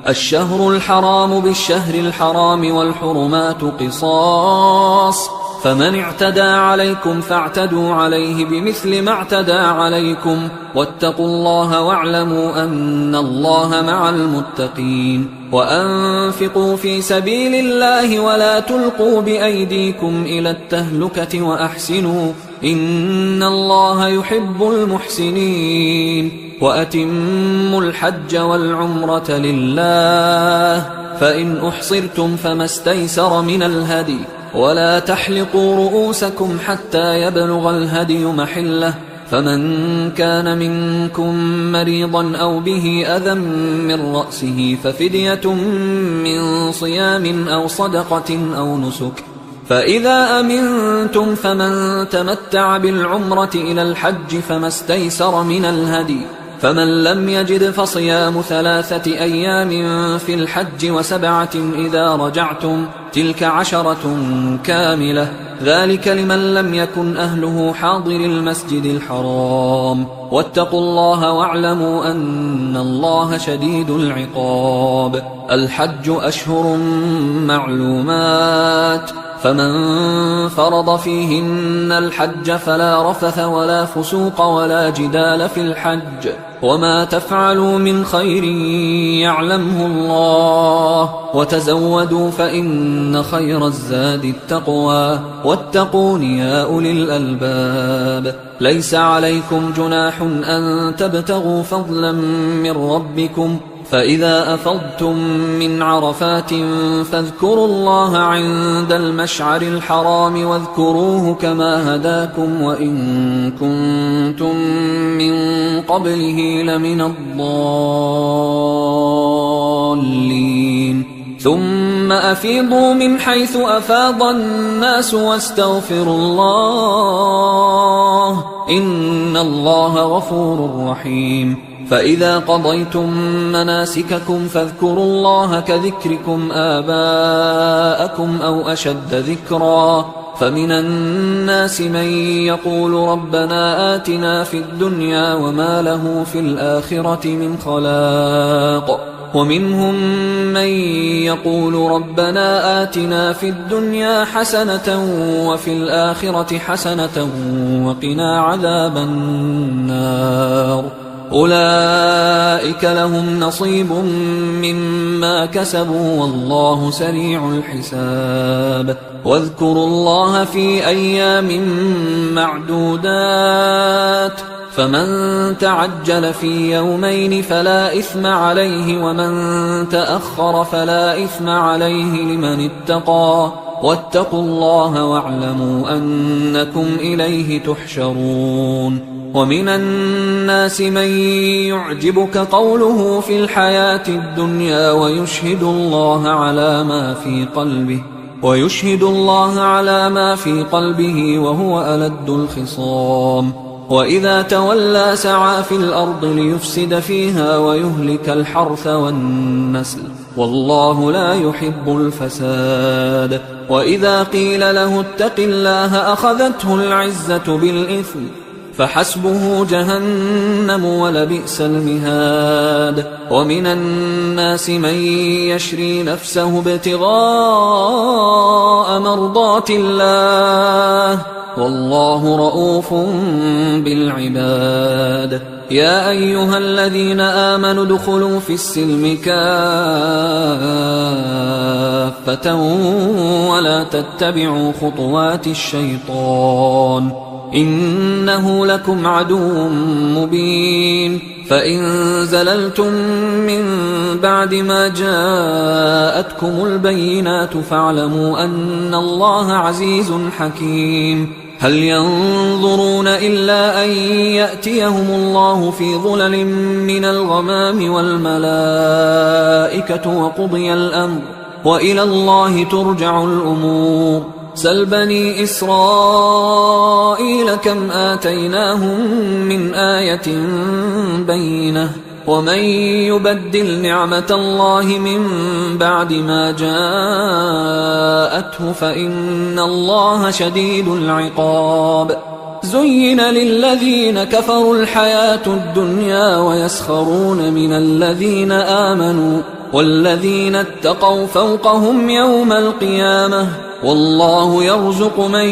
الشهر الحرام بالشهر الحرام والحرمات قصاص، فمن اعتدى عليكم فاعتدوا عليه بمثل ما اعتدى عليكم، واتقوا الله واعلموا أن الله مع المتقين. وأنفقوا في سبيل الله ولا تلقوا بأيديكم إلى التهلكة وأحسنوا إن الله يحب المحسنين. وأتموا الحج والعمرة لله، فإن أحصرتم فما استيسر من الهدي، ولا تحلقوا رؤوسكم حتى يبلغ الهدي محله، فمن كان منكم مريضا أو به أذى من رأسه ففدية من صيام أو صدقة أو نسك، فإذا أمنتم فمن تمتع بالعمرة إلى الحج فما استيسر من الهدي، فمن لم يجد فصيام 3 أيام في الحج و7 إذا رجعتم، تلك 10 كاملة، ذلك لمن لم يكن أهله حاضر المسجد الحرام. واتقوا الله واعلموا أن الله شديد العقاب. الحج أشهر معلومات، فمن فرض فيهن الحج فلا رفث ولا فسوق ولا جدال في الحج وما تفعلوا من خير يعلمه الله وتزودوا فإن خير الزاد التقوى واتقون يا أولي الألباب ليس عليكم جناح أن تبتغوا فضلا من ربكم فإذا أفضتم من عرفات فاذكروا الله عند المشعر الحرام واذكروه كما هداكم وإن كنتم من قبله لمن الضالين ثم أفيضوا من حيث أفاض الناس واستغفروا الله إن الله غفور رحيم فإذا قضيتم مناسككم فاذكروا الله كذكركم آباءكم أو أشد ذكرا فمن الناس من يقول ربنا آتنا في الدنيا وما له في الآخرة من خلاق ومنهم من يقول ربنا آتنا في الدنيا حسنة وفي الآخرة حسنة وقنا عذاب النار أولئك لهم نصيب مما كسبوا والله سريع الحساب واذكروا الله في أيام معدودات فمن تعجل في يومين فلا إثم عليه ومن تأخر فلا إثم عليه لمن اتقى واتقوا الله واعلموا أنكم إليه تحشرون ومن الناس من يعجبك قوله في الحياة الدنيا ويشهد الله على ما في قلبه وهو ألد الخصام وإذا تولى سعى في الأرض ليفسد فيها ويهلك الحرث والنسل والله لا يحب الفساد وإذا قيل له اتق الله أخذته العزة بالإثم فحسبه جهنم ولبئس المهاد ومن الناس من يشري نفسه ابتغاء مرضات الله والله رؤوف بالعباد يا أيها الذين آمنوا ادخلوا في السلم كافة ولا تتبعوا خطوات الشيطان إنه لكم عدو مبين فإن زللتم من بعد ما جاءتكم البينات فاعلموا أن الله عزيز حكيم هل ينظرون إلا أن يأتيهم الله في ظلل من الغمام والملائكة وقضي الأمر وإلى الله ترجع الأمور سل بني إسرائيل كم آتيناهم من آية بينة ومن يبدل نعمة الله من بعد ما جاءته فإن الله شديد العقاب زين للذين كفروا الحياة الدنيا ويسخرون من الذين آمنوا والذين اتقوا فوقهم يوم القيامة والله يرزق من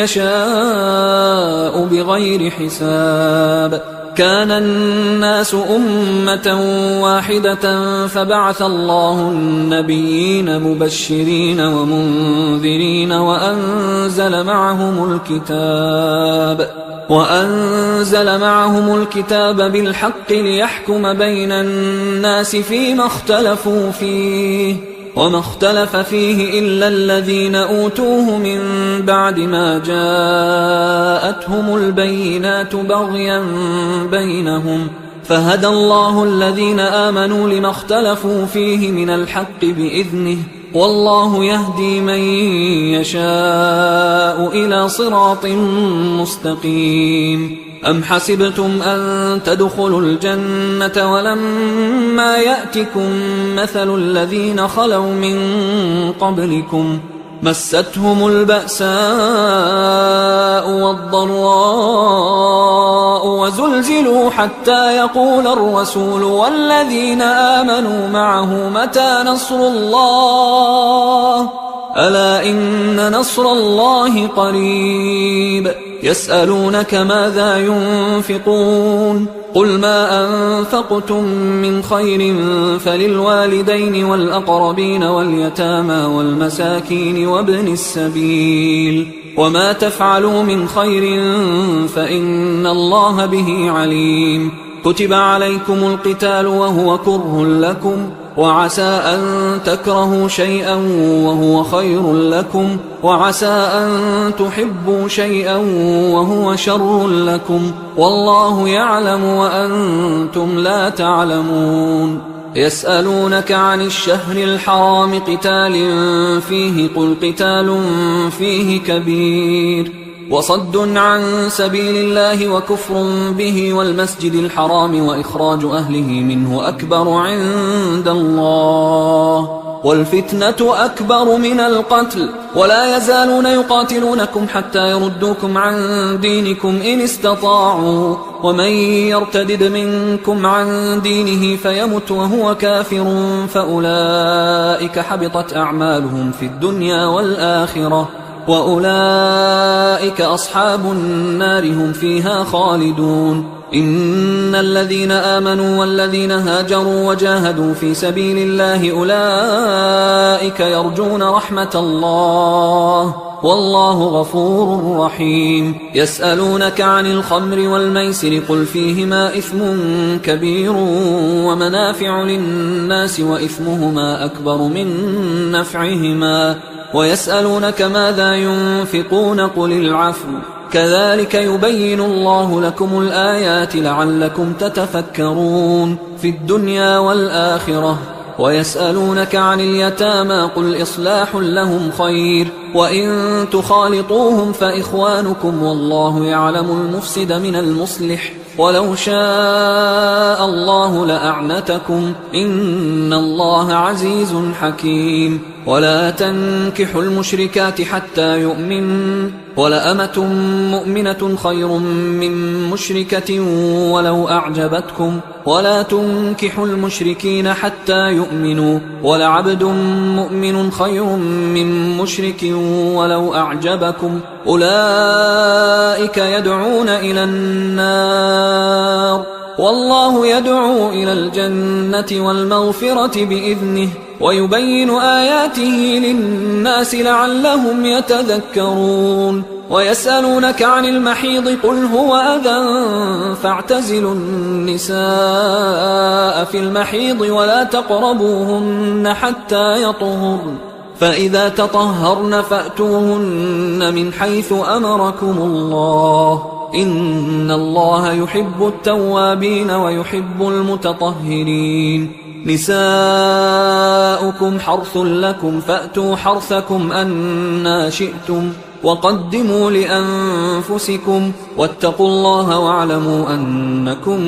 يشاء بغير حساب كان الناس أمة واحدة فبعث الله النبيين مبشرين ومنذرين وأنزل معهم الكتاب بالحق ليحكم بين الناس فيما اختلفوا فيه وما اختلف فيه إلا الذين أوتوه من بعد ما جاءتهم البينات بغيا بينهم فهدى الله الذين آمنوا لما اختلفوا فيه من الحق بإذنه والله يهدي من يشاء إلى صراط مستقيم أم حسبتم أن تدخلوا الجنة ولما يأتكم مثل الذين خلوا من قبلكم مستهم البأساء والضراء وزلزلوا حتى يقول الرسول والذين آمنوا معه متى نصر الله ألا إن نصر الله قريب يسألونك ماذا ينفقون قل ما أنفقتم من خير فللوالدين والأقربين واليتامى والمساكين وابن السبيل وما تفعلوا من خير فإن الله به عليم كتب عليكم القتال وهو كره لكم وعسى أن تكرهوا شيئا وهو خير لكم وعسى أن تحبوا شيئا وهو شر لكم والله يعلم وأنتم لا تعلمون يسألونك عن الشهر الحرام قتال فيه قل قتال فيه كبير وصد عن سبيل الله وكفر به والمسجد الحرام وإخراج أهله منه أكبر عند الله والفتنة أكبر من القتل ولا يزالون يقاتلونكم حتى يردوكم عن دينكم إن استطاعوا ومن يرتدد منكم عن دينه فيمت وهو كافر فأولئك حبطت أعمالهم في الدنيا والآخرة وأولئك أصحاب النار هم فيها خالدون إن الذين آمنوا والذين هاجروا وجاهدوا في سبيل الله أولئك يرجون رحمة الله والله غفور رحيم يسألونك عن الخمر والميسر قل فيهما إثم كبير ومنافع للناس وإثمهما أكبر من نفعهما ويسألونك ماذا ينفقون قل العفو كذلك يبين الله لكم الآيات لعلكم تتفكرون في الدنيا والآخرة ويسألونك عن اليتامى قل إصلاح لهم خير وإن تخالطوهم فإخوانكم والله يعلم المفسد من المصلح ولو شاء الله لأعنتكم إن الله عزيز حكيم ولا تنكحوا المشركات حتى يؤمنوا ولأمة مؤمنة خير من مشركة ولو أعجبتكم ولا تنكحوا المشركين حتى يؤمنوا ولعبد مؤمن خير من مشرك ولو أعجبكم أولئك يدعون إلى النار والله يدعو إلى الجنة والمغفرة بإذنه ويبين آياته للناس لعلهم يتذكرون ويسألونك عن المحيض قل هو أذى فاعتزلوا النساء في المحيض ولا تقربوهن حتى يطهرن فإذا تطهرن فأتوهن من حيث أمركم الله إن الله يحب التوابين ويحب المتطهرين نساؤكم حرث لكم فأتوا حرثكم أنى شئتم وقدموا لأنفسكم واتقوا الله واعلموا أنكم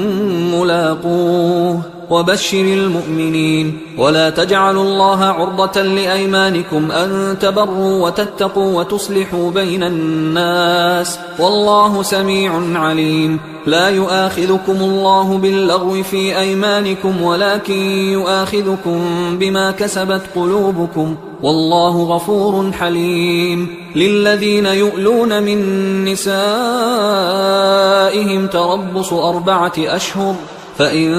ملاقوه وبشر المؤمنين ولا تجعلوا الله عرضة لأيمانكم أن تبروا وتتقوا وتصلحوا بين الناس والله سميع عليم لا يؤاخذكم الله باللغو في أيمانكم ولكن يؤاخذكم بما كسبت قلوبكم والله غفور حليم للذين يؤلون من نسائهم تربص 4 أشهر فإن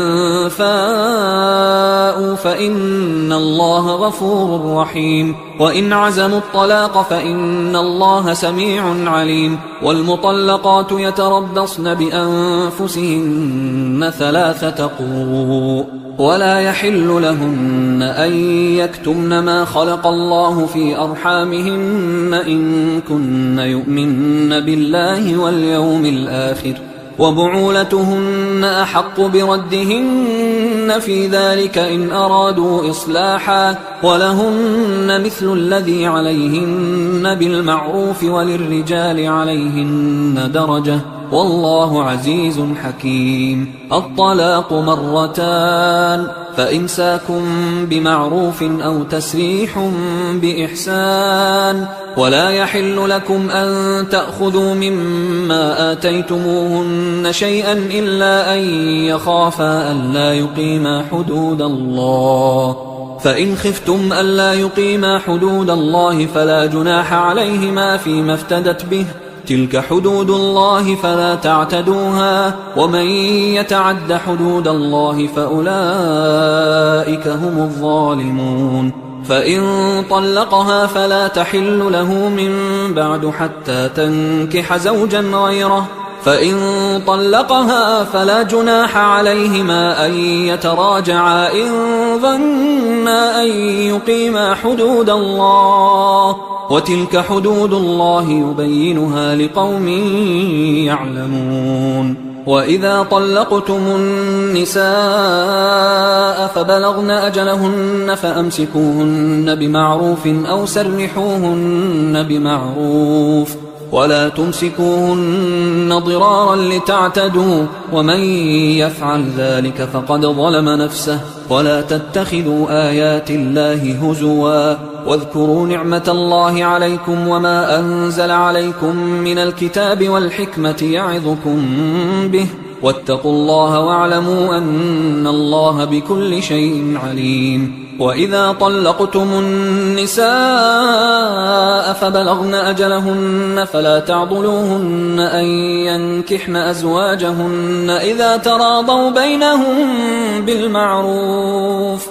فاءوا فإن الله غفور رحيم وإن عزموا الطلاق فإن الله سميع عليم والمطلقات يتربصن بأنفسهن 3 قروء ولا يحل لهن أن يكتمن ما خلق الله في أرحامهن إن كن يؤمن بالله واليوم الآخر وبعولتهن أحق بردهن في ذلك إن أرادوا إصلاحا ولهن مثل الذي عليهن بالمعروف وللرجال عليهن درجة والله عزيز حكيم الطلاق 2 فإمساك بمعروف أو تسريح بإحسان ولا يحل لكم أن تأخذوا مما آتيتموهن شيئا إلا أن يخافا ألا يقيما حدود الله فإن خفتم ألا يقيما حدود الله فلا جناح عليهما فيما افتدت به، تلك حدود الله فلا تعتدوها، ومن يتعد حدود الله فأولئك هم الظالمون. فإن طلقها فلا تحل له من بعد حتى تنكح زوجا غيره، فإن طلقها فلا جناح عليهما أن يتراجعا إن ظنا أن يقيما حدود الله، وتلك حدود الله يبينها لقوم يعلمون. وإذا طلقتم النساء فبلغن أجلهن فأمسكوهن بمعروف أو سرحوهن بمعروف، ولا تمسكوهن ضرارا لتعتدوا، ومن يفعل ذلك فقد ظلم نفسه. ولا تتخذوا آيات الله هزوا، واذكروا نعمة الله عليكم وما أنزل عليكم من الكتاب والحكمة يعظكم به، واتقوا الله واعلموا أن الله بكل شيء عليم. وإذا طلقتم النساء فبلغن أجلهن فلا تعضلوهن أن ينكحن أزواجهن إذا تراضوا بينهم بالمعروف،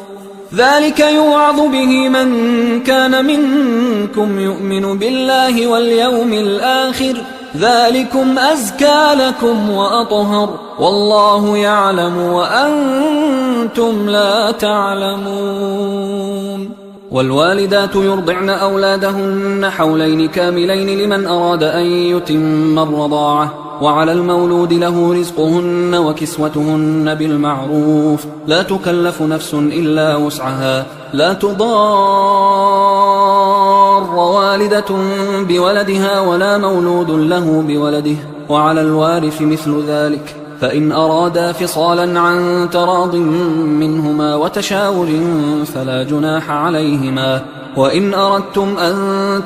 ذلك يوعظ به من كان منكم يؤمن بالله واليوم الآخر، ذلكم أزكى لكم وأطهر، والله يعلم وأنتم لا تعلمون. والوالدات يرضعن أولادهن حولين كاملين لمن أراد أن يتم الرضاعة، وعلى المولود له رزقهن وكسوتهن بالمعروف، لا تكلف نفس إلا وسعها، لا تضار والدة بولدها ولا مولود له بولده، وعلى الوارث مثل ذلك، فإن أرادا فصالا عن تراض منهما وتشاور فلا جناح عليهما. وإن أردتم أن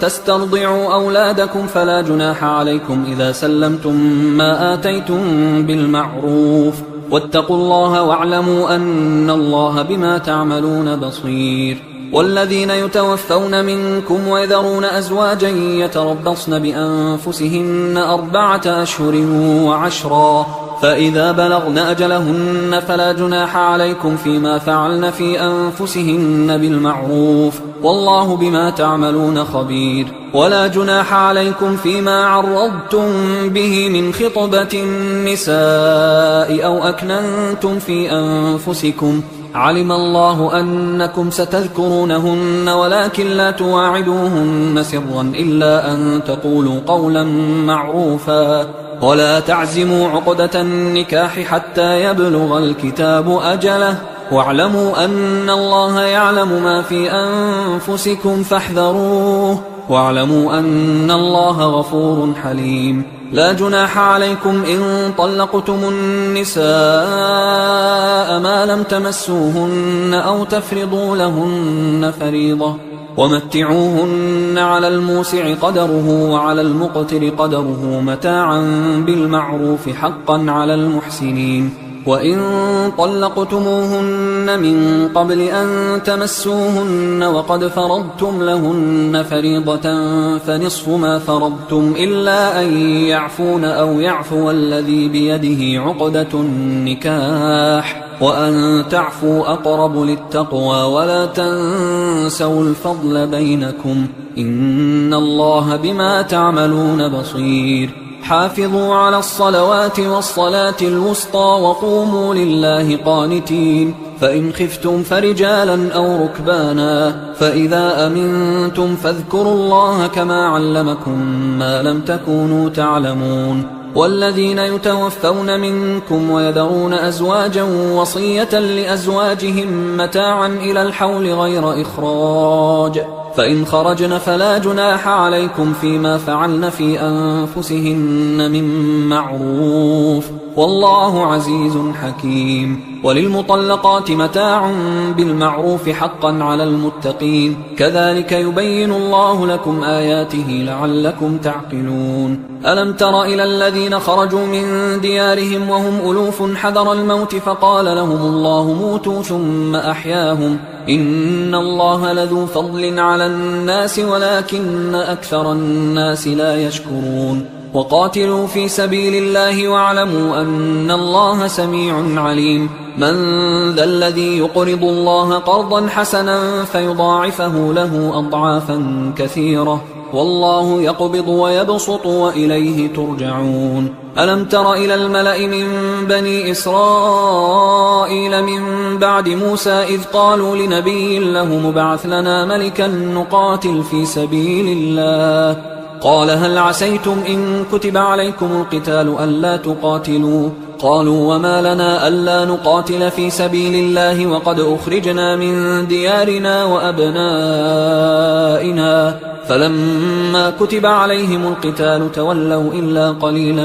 تسترضعوا أولادكم فلا جناح عليكم إذا سلمتم ما آتيتم بالمعروف، واتقوا الله واعلموا أن الله بما تعملون بصير. والذين يتوفون منكم ويذرون أزواجا يتربصن بأنفسهن 4 أشهر وعشرا، فإذا بلغن أجلهن فلا جناح عليكم فيما فعلن في أنفسهن بالمعروف، والله بما تعملون خبير. ولا جناح عليكم فيما عرضتم به من خطبة النساء أو أكننتم في أنفسكم، علم الله أنكم ستذكرونهن ولكن لا تواعدوهن سرا إلا أن تقولوا قولا معروفا، ولا تعزموا عقدة النكاح حتى يبلغ الكتاب أجله، واعلموا أن الله يعلم ما في أنفسكم فاحذروه، واعلموا أن الله غفور حليم. لا جناح عليكم إن طلقتم النساء ما لم تمسوهن أو تفرضوا لهن فريضة، ومتعوهن على الموسع قدره وعلى المقتر قدره متاعا بالمعروف حقا على المحسنين. وإن طلقتموهن من قبل أن تمسوهن وقد فرضتم لهن فريضة فنصف ما فرضتم إلا أن يعفون أو يعفو الذي بيده عقدة النكاح، وأن تعفوا أقرب للتقوى، ولا تنسوا الفضل بينكم، إن الله بما تعملون بصير. حافظوا على الصلوات والصلاة الوسطى وقوموا لله قانتين، فإن خفتم فرجالا أو ركبانا، فإذا أمنتم فاذكروا الله كما علمكم ما لم تكونوا تعلمون. والذين يتوفون منكم ويذرون أزواجا وصية لأزواجهم متاعا إلى الحول غير إخراج، فإن خرجن فلا جناح عليكم فيما فعلن في أنفسهن من معروف، والله عزيز حكيم. وللمطلقات متاع بالمعروف حقا على المتقين، كذلك يبين الله لكم آياته لعلكم تعقلون. ألم تر إلى الذين خرجوا من ديارهم وهم ألوف حذر الموت فقال لهم الله موتوا ثم أحياهم، إن الله لذو فضل على الناس ولكن أكثر الناس لا يشكرون وقاتلوا في سبيل الله واعلموا أن الله سميع عليم من ذا الذي يقرض الله قرضا حسنا فيضاعفه له أضعافا كثيرة والله يقبض ويبسط وإليه ترجعون ألم تر إلى الملأ من بني إسرائيل من بعد موسى إذ قالوا لنبي له مبعث لنا ملكا نقاتل في سبيل الله قال هل عسيتم إن كتب عليكم القتال ألا تقاتلوا قالوا وما لنا ألا نقاتل في سبيل الله وقد أخرجنا من ديارنا وأبنائنا فلما كتب عليهم القتال تولوا إلا قليلا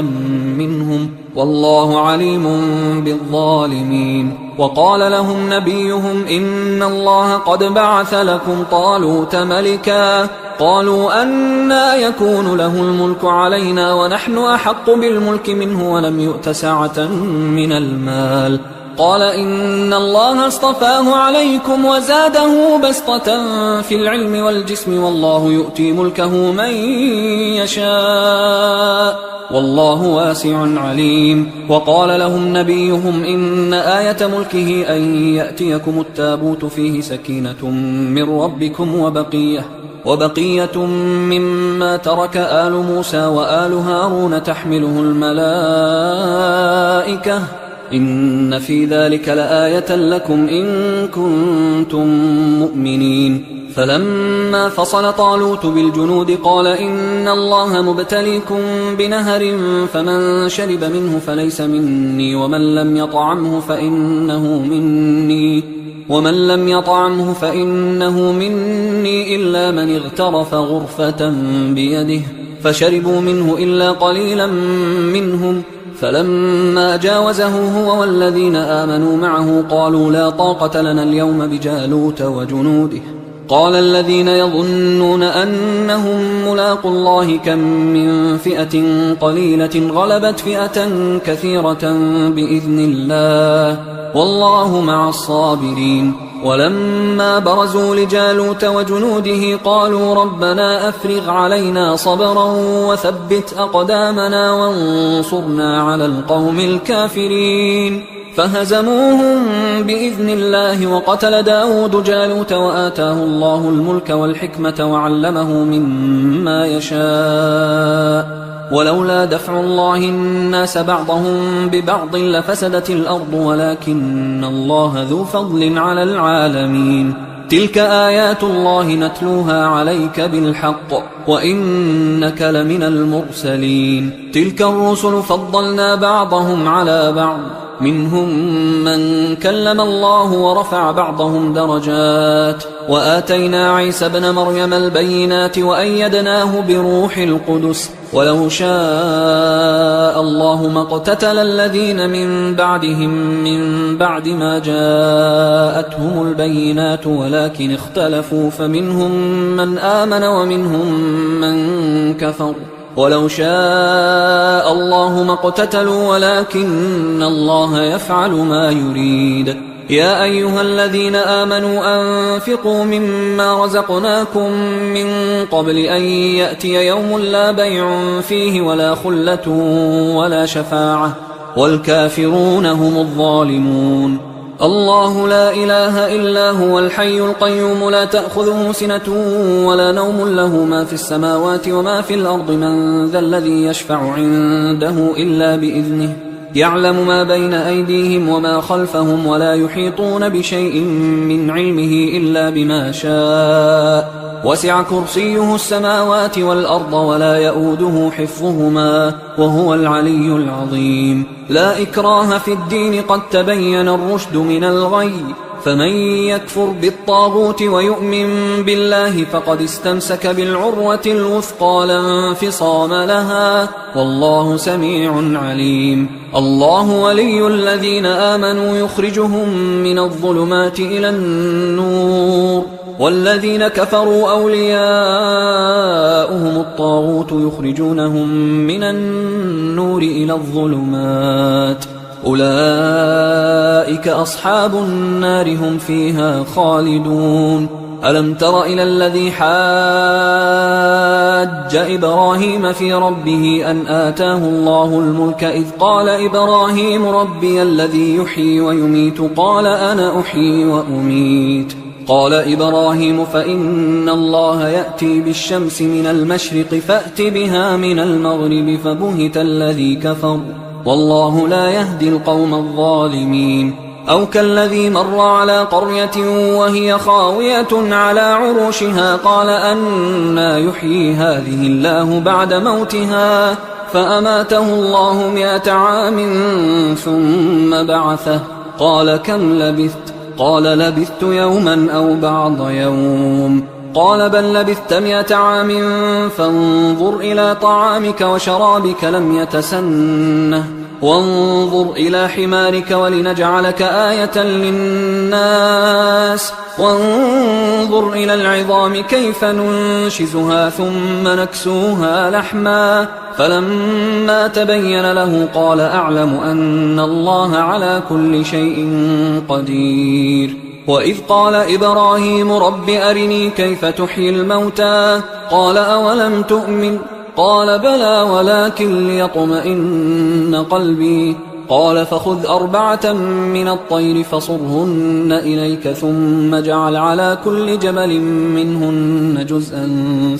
منهم والله عليم بالظالمين وقال لهم نبيهم إن الله قد بعث لكم طالوت ملكا قالوا أنى يكون له الملك علينا ونحن أحق بالملك منه ولم يؤت سعة من المال قال إن الله اصطفاه عليكم وزاده بسطة في العلم والجسم والله يؤتي ملكه من يشاء والله واسع عليم وقال لهم نبيهم إن آية ملكه أن يأتيكم التابوت فيه سكينة من ربكم وبقية مما ترك آل موسى وآل هارون تحمله الملائكة إن في ذلك لآية لكم إن كنتم مؤمنين فلما فصل طالوت بالجنود قال إن الله مبتليكم بنهر فمن شرب منه فليس مني ومن لم يطعمه فإنه مني إلا من اغترف غرفة بيده فشربوا منه إلا قليلا منهم فلما جاوزه هو والذين آمنوا معه قالوا لا طاقة لنا اليوم بجالوت وجنوده قال الذين يظنون أنهم ملاقوا الله كم من فئة قليلة غلبت فئة كثيرة بإذن الله والله مع الصابرين ولما برزوا لجالوت وجنوده قالوا ربنا أفرغ علينا صبرا وثبت أقدامنا وانصرنا على القوم الكافرين فهزموهم بإذن الله وقتل داود جالوت وآتاه الله الملك والحكمة وعلمه مما يشاء ولولا دفع الله الناس بعضهم ببعض لفسدت الأرض ولكن الله ذو فضل على العالمين تلك آيات الله نتلوها عليك بالحق وإنك لمن المرسلين تلك الرسل فضلنا بعضهم على بعض منهم من كلم الله ورفع بعضهم درجات وآتينا عيسى ابن مريم البينات وأيدناه بروح القدس ولو شاء الله ما اقتتل الذين من بعدهم من بعد ما جاءتهم البينات ولكن اختلفوا فمنهم من آمن ومنهم من كفر ولو شاء الله ما اقتتلوا ولكن الله يفعل ما يريد يا أيها الذين آمنوا أنفقوا مما رزقناكم من قبل أن يأتي يوم لا بيع فيه ولا خلة ولا شفاعة والكافرون هم الظالمون الله لا إله إلا هو الحي القيوم لا تأخذه سنة ولا نوم له ما في السماوات وما في الأرض من ذا الذي يشفع عنده إلا بإذنه يعلم ما بين أيديهم وما خلفهم ولا يحيطون بشيء من علمه إلا بما شاء وسع كرسيه السماوات والأرض ولا يؤوده حفظهما وهو العلي العظيم لا إكراه في الدين قد تبين الرشد من الغي فمن يكفر بالطاغوت ويؤمن بالله فقد استمسك بالعروة الوثقى لا انفصام لها والله سميع عليم الله ولي الذين آمنوا يخرجهم من الظلمات إلى النور والذين كفروا أولياؤهم الطاغوت يخرجونهم من النور إلى الظلمات أولئك أصحاب النار هم فيها خالدون. ألم تر إلى الذي حاج إبراهيم في ربه أن آتاه الله الملك إذ قال إبراهيم ربي الذي يحيي ويميت قال أنا أحيي وأميت. قال إبراهيم فإن الله يأتي بالشمس من المشرق فأت بها من المغرب فبهت الذي كفر والله لا يهدي القوم الظالمين. أو كالذي مر على قرية وهي خاوية على عروشها قال أنى يحيي هذه الله بعد موتها فأماته الله 100 عام ثم بعثه قال كم لبثت؟ قال لبثت يوما أو بعض يوم. قال بل لبثت 100 عام فانظر إلى طعامك وشرابك لم يتسنه وانظر إلى حمارك ولنجعلك آية للناس وانظر إلى العظام كيف ننشزها ثم نكسوها لحما فلما تبين له قال أعلم أن الله على كل شيء قدير. وإذ قال إبراهيم رب أرني كيف تحيي الموتى قال أولم تؤمن قال بلى ولكن ليطمئن قلبي قال فخذ 4 من الطير فصرهن إليك ثم اجعل على كل جبل منهن جزءا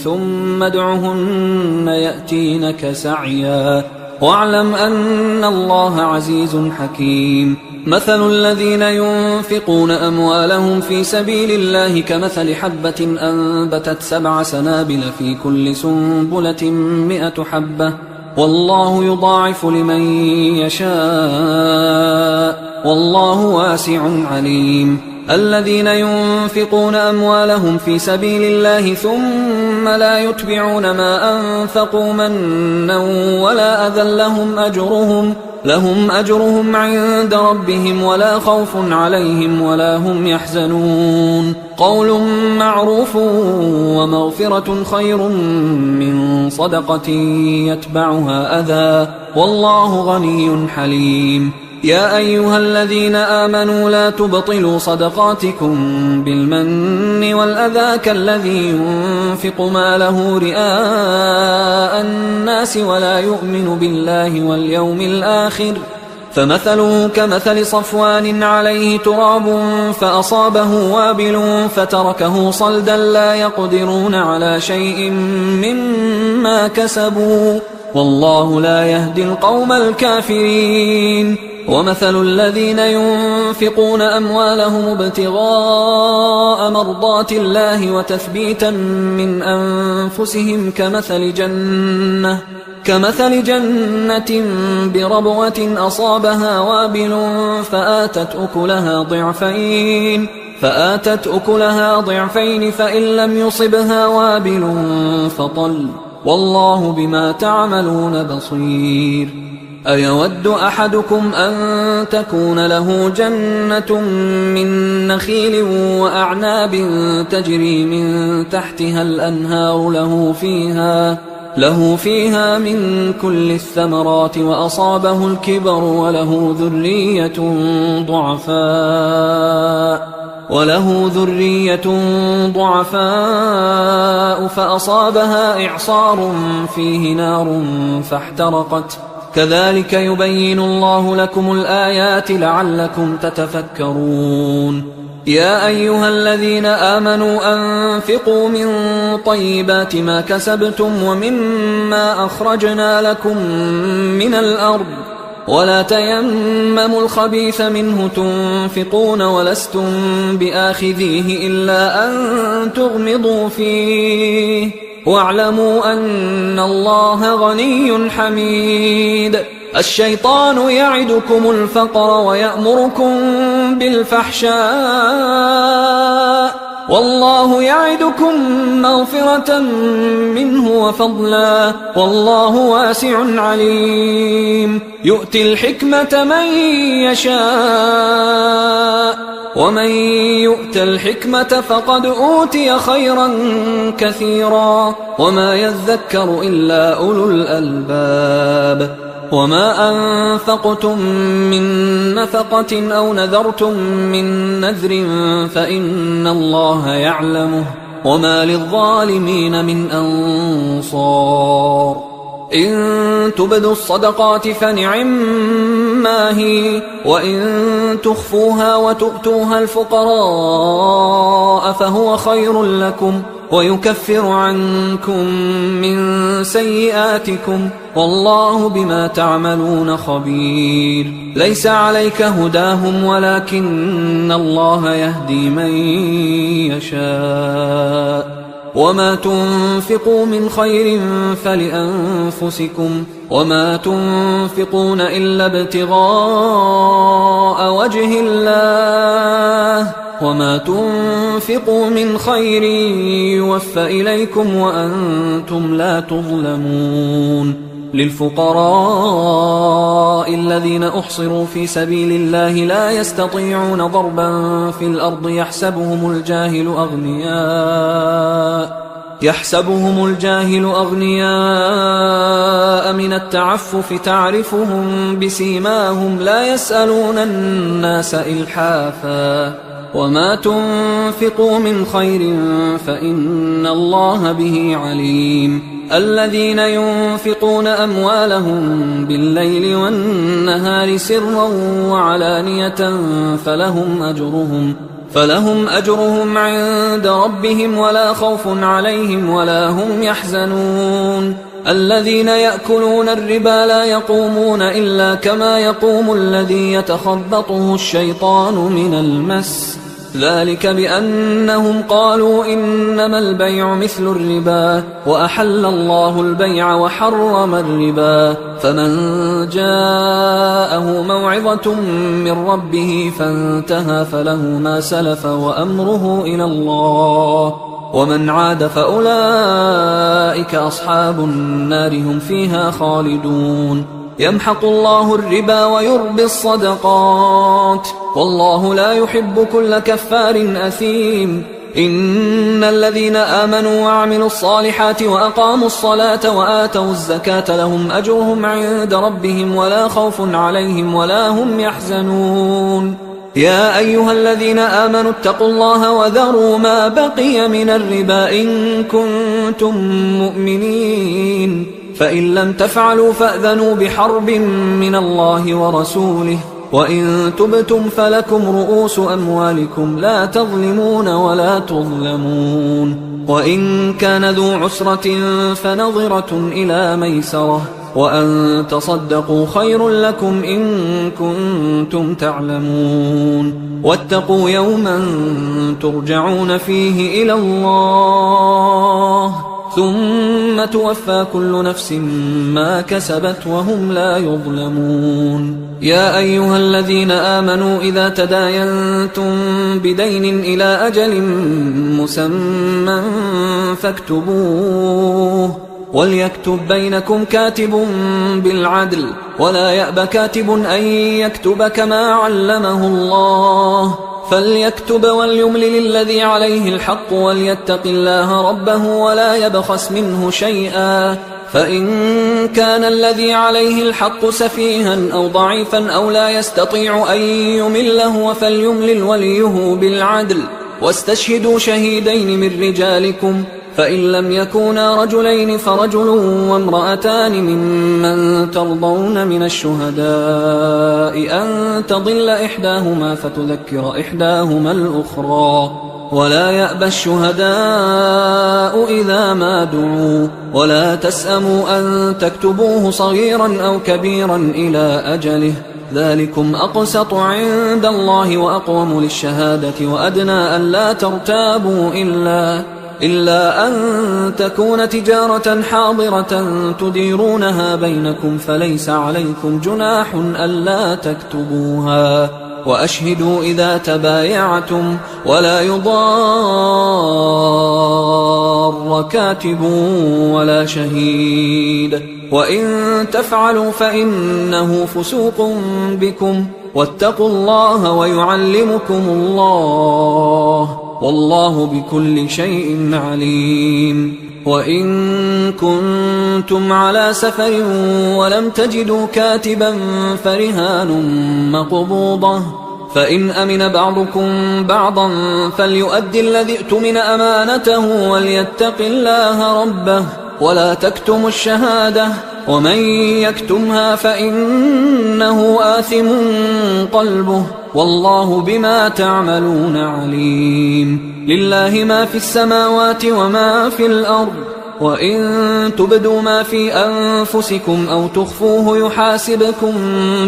ثم ادعهن يأتينك سعيا واعلم أن الله عزيز حكيم. مثل الذين ينفقون أموالهم في سبيل الله كمثل حبة أنبتت 7 سنابل في كل سنبلة 100 حبة والله يضاعف لمن يشاء والله واسع عليم. الذين ينفقون أموالهم في سبيل الله ثم لا يتبعون ما أنفقوا منا ولا أذى لهم أجرهم عند ربهم ولا خوف عليهم ولا هم يحزنون. قول معروف ومغفرة خير من صدقة يتبعها أذى والله غني حليم. يا أيها الذين آمنوا لا تبطلوا صدقاتكم بالمن والأذى كالذي ينفق ماله رئاء الناس ولا يؤمن بالله واليوم الآخر فمثله كمثل صفوان عليه تراب فأصابه وابل فتركه صلدا لا يقدرون على شيء مما كسبوا والله لا يهدي القوم الكافرين. ومثل الذين ينفقون أموالهم ابتغاء مرضات الله وتثبيتا من أنفسهم كمثل جنة بربوة أصابها وابل فآتت أكلها ضعفين فإن لم يصبها وابل فطل والله بما تعملون بصير. أيود أحدكم أن تكون له جنة من نخيل وأعناب تجري من تحتها الأنهار له فيها من كل الثمرات وأصابه الكبر وله ذرية ضعفاء فأصابها إعصار فيه نار فاحترقت كذلك يبين الله لكم الآيات لعلكم تتفكرون. يا أيها الذين آمنوا أنفقوا من طيبات ما كسبتم ومما أخرجنا لكم من الأرض ولا تيمموا الخبيث منه تنفقون ولستم بآخذيه إلا أن تغمضوا فيه واعلموا أن الله غني حميد. الشيطان يعدكم الفقر ويأمركم بالفحشاء والله يعدكم مغفرة منه وفضلا والله واسع عليم. يؤتي الحكمة من يشاء ومن يؤت الحكمة فقد أوتي خيرا كثيرا وما يذكر إلا أولو الألباب. وما أنفقتم من نفقة أو نذرتم من نذر فإن الله يعلمه وما للظالمين من أنصار إن تبدوا الصدقات فنعما هي وإن تخفوها وتؤتوها الفقراء فهو خير لكم ويكفر عنكم من سيئاتكم والله بما تعملون خبير ليس عليك هداهم ولكن الله يهدي من يشاء وما تنفقوا من خير فلأنفسكم وما تنفقون إلا ابتغاء وجه الله وما تنفقوا من خير يوفى إليكم وأنتم لا تظلمون للفقراء الذين أحصروا في سبيل الله لا يستطيعون ضربا في الأرض يحسبهم الجاهل أغنياء من التعفف تعرفهم بسيماهم لا يسألون الناس إلحافا وما تنفقوا من خير فإن الله به عليم الذين ينفقون أموالهم بالليل والنهار سرا وعلانية فلهم أجرهم عند ربهم ولا خوف عليهم ولا هم يحزنون الذين يأكلون الربا لا يقومون إلا كما يقوم الذي يتخبطه الشيطان من المس ذلك بأنهم قالوا إنما البيع مثل الربا وأحل الله البيع وحرم الربا فمن جاءه موعظة من ربه فانتهى فله ما سلف وأمره إلى الله ومن عاد فأولئك أصحاب النار هم فيها خالدون يمحق الله الربا ويربي الصدقات والله لا يحب كل كفار أثيم إن الذين آمنوا وعملوا الصالحات وأقاموا الصلاة وآتوا الزكاة لهم أجرهم عند ربهم ولا خوف عليهم ولا هم يحزنون يا أيها الذين آمنوا اتقوا الله وذروا ما بقي من الربا إن كنتم مؤمنين فإن لم تفعلوا فأذنوا بحرب من الله ورسوله وإن تبتم فلكم رؤوس أموالكم لا تظلمون ولا تظلمون وإن كان ذو عسرة فنظرة إلى ميسرة وأن تصدقوا خير لكم إن كنتم تعلمون واتقوا يوما ترجعون فيه إلى الله ثم توفى كل نفس ما كسبت وهم لا يظلمون يا أيها الذين آمنوا إذا تداينتم بدين إلى أجل مسمى فاكتبوه وليكتب بينكم كاتب بالعدل ولا يأب كاتب أن يكتب كما علمه الله فليكتب وليملل الذي عليه الحق وليتق الله ربه ولا يبخس منه شيئا فإن كان الذي عليه الحق سفيها أو ضعيفا أو لا يستطيع أن يمله فليملل وليه بالعدل واستشهدوا شهيدين من رجالكم فإن لم يكونا رجلين فرجل وامرأتان ممن ترضون من الشهداء أن تضل إحداهما فتذكر إحداهما الأخرى ولا يأبى الشهداء إذا ما دعوا ولا تسأموا أن تكتبوه صغيرا أو كبيرا إلى أجله ذلكم أقسط عند الله وأقوم للشهادة وأدنى أن لا ترتابوا إلا أن تكون تجارة حاضرة تديرونها بينكم فليس عليكم جناح ألا تكتبوها وأشهدوا إذا تبايعتم ولا يضار كاتب ولا شهيد وإن تفعلوا فإنه فسوق بكم واتقوا الله ويعلمكم الله والله بكل شيء عليم وإن كنتم على سفر ولم تجدوا كاتبا فرهان مقبوضة، فإن أمن بعضكم بعضا فليؤدي الذي اؤتمن أمانته وليتق الله ربه ولا تكتموا الشهادة، ومن يكتمها فإنه آثم قلبه والله بما تعملون عليم. لله ما في السماوات وما في الأرض، وإن تبدوا ما في أنفسكم أو تخفوه يحاسبكم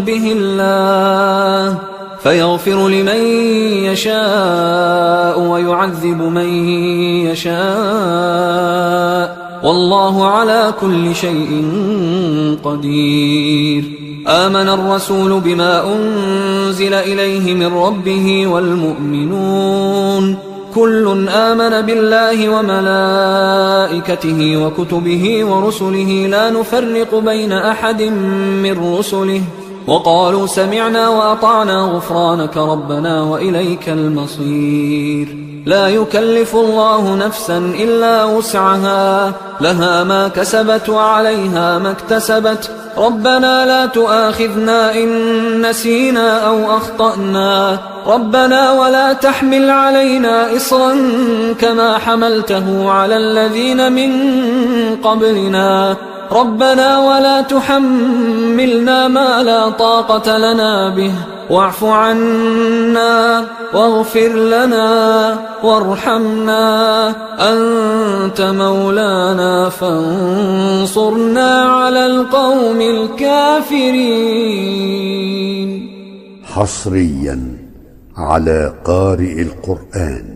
به الله فيغفر لمن يشاء ويعذب من يشاء والله على كل شيء قدير. آمن الرسول بما أنزل إليه من ربه والمؤمنون كل آمن بالله وملائكته وكتبه ورسله لا نفرق بين أحد من رسله وقالوا سمعنا وأطعنا غفرانك ربنا وإليك المصير. لا يكلف الله نفسا إلا وسعها، لها ما كسبت وعليها ما اكتسبت. ربنا لا تؤاخذنا إن نسينا أو أخطأنا، ربنا ولا تحمل علينا إصرا كما حملته على الذين من قبلنا، ربنا ولا تحملنا ما لا طاقة لنا به واعف عنا واغفر لنا وارحمنا أنت مولانا فانصرنا على القوم الكافرين.
حصريا على قارئ القرآن.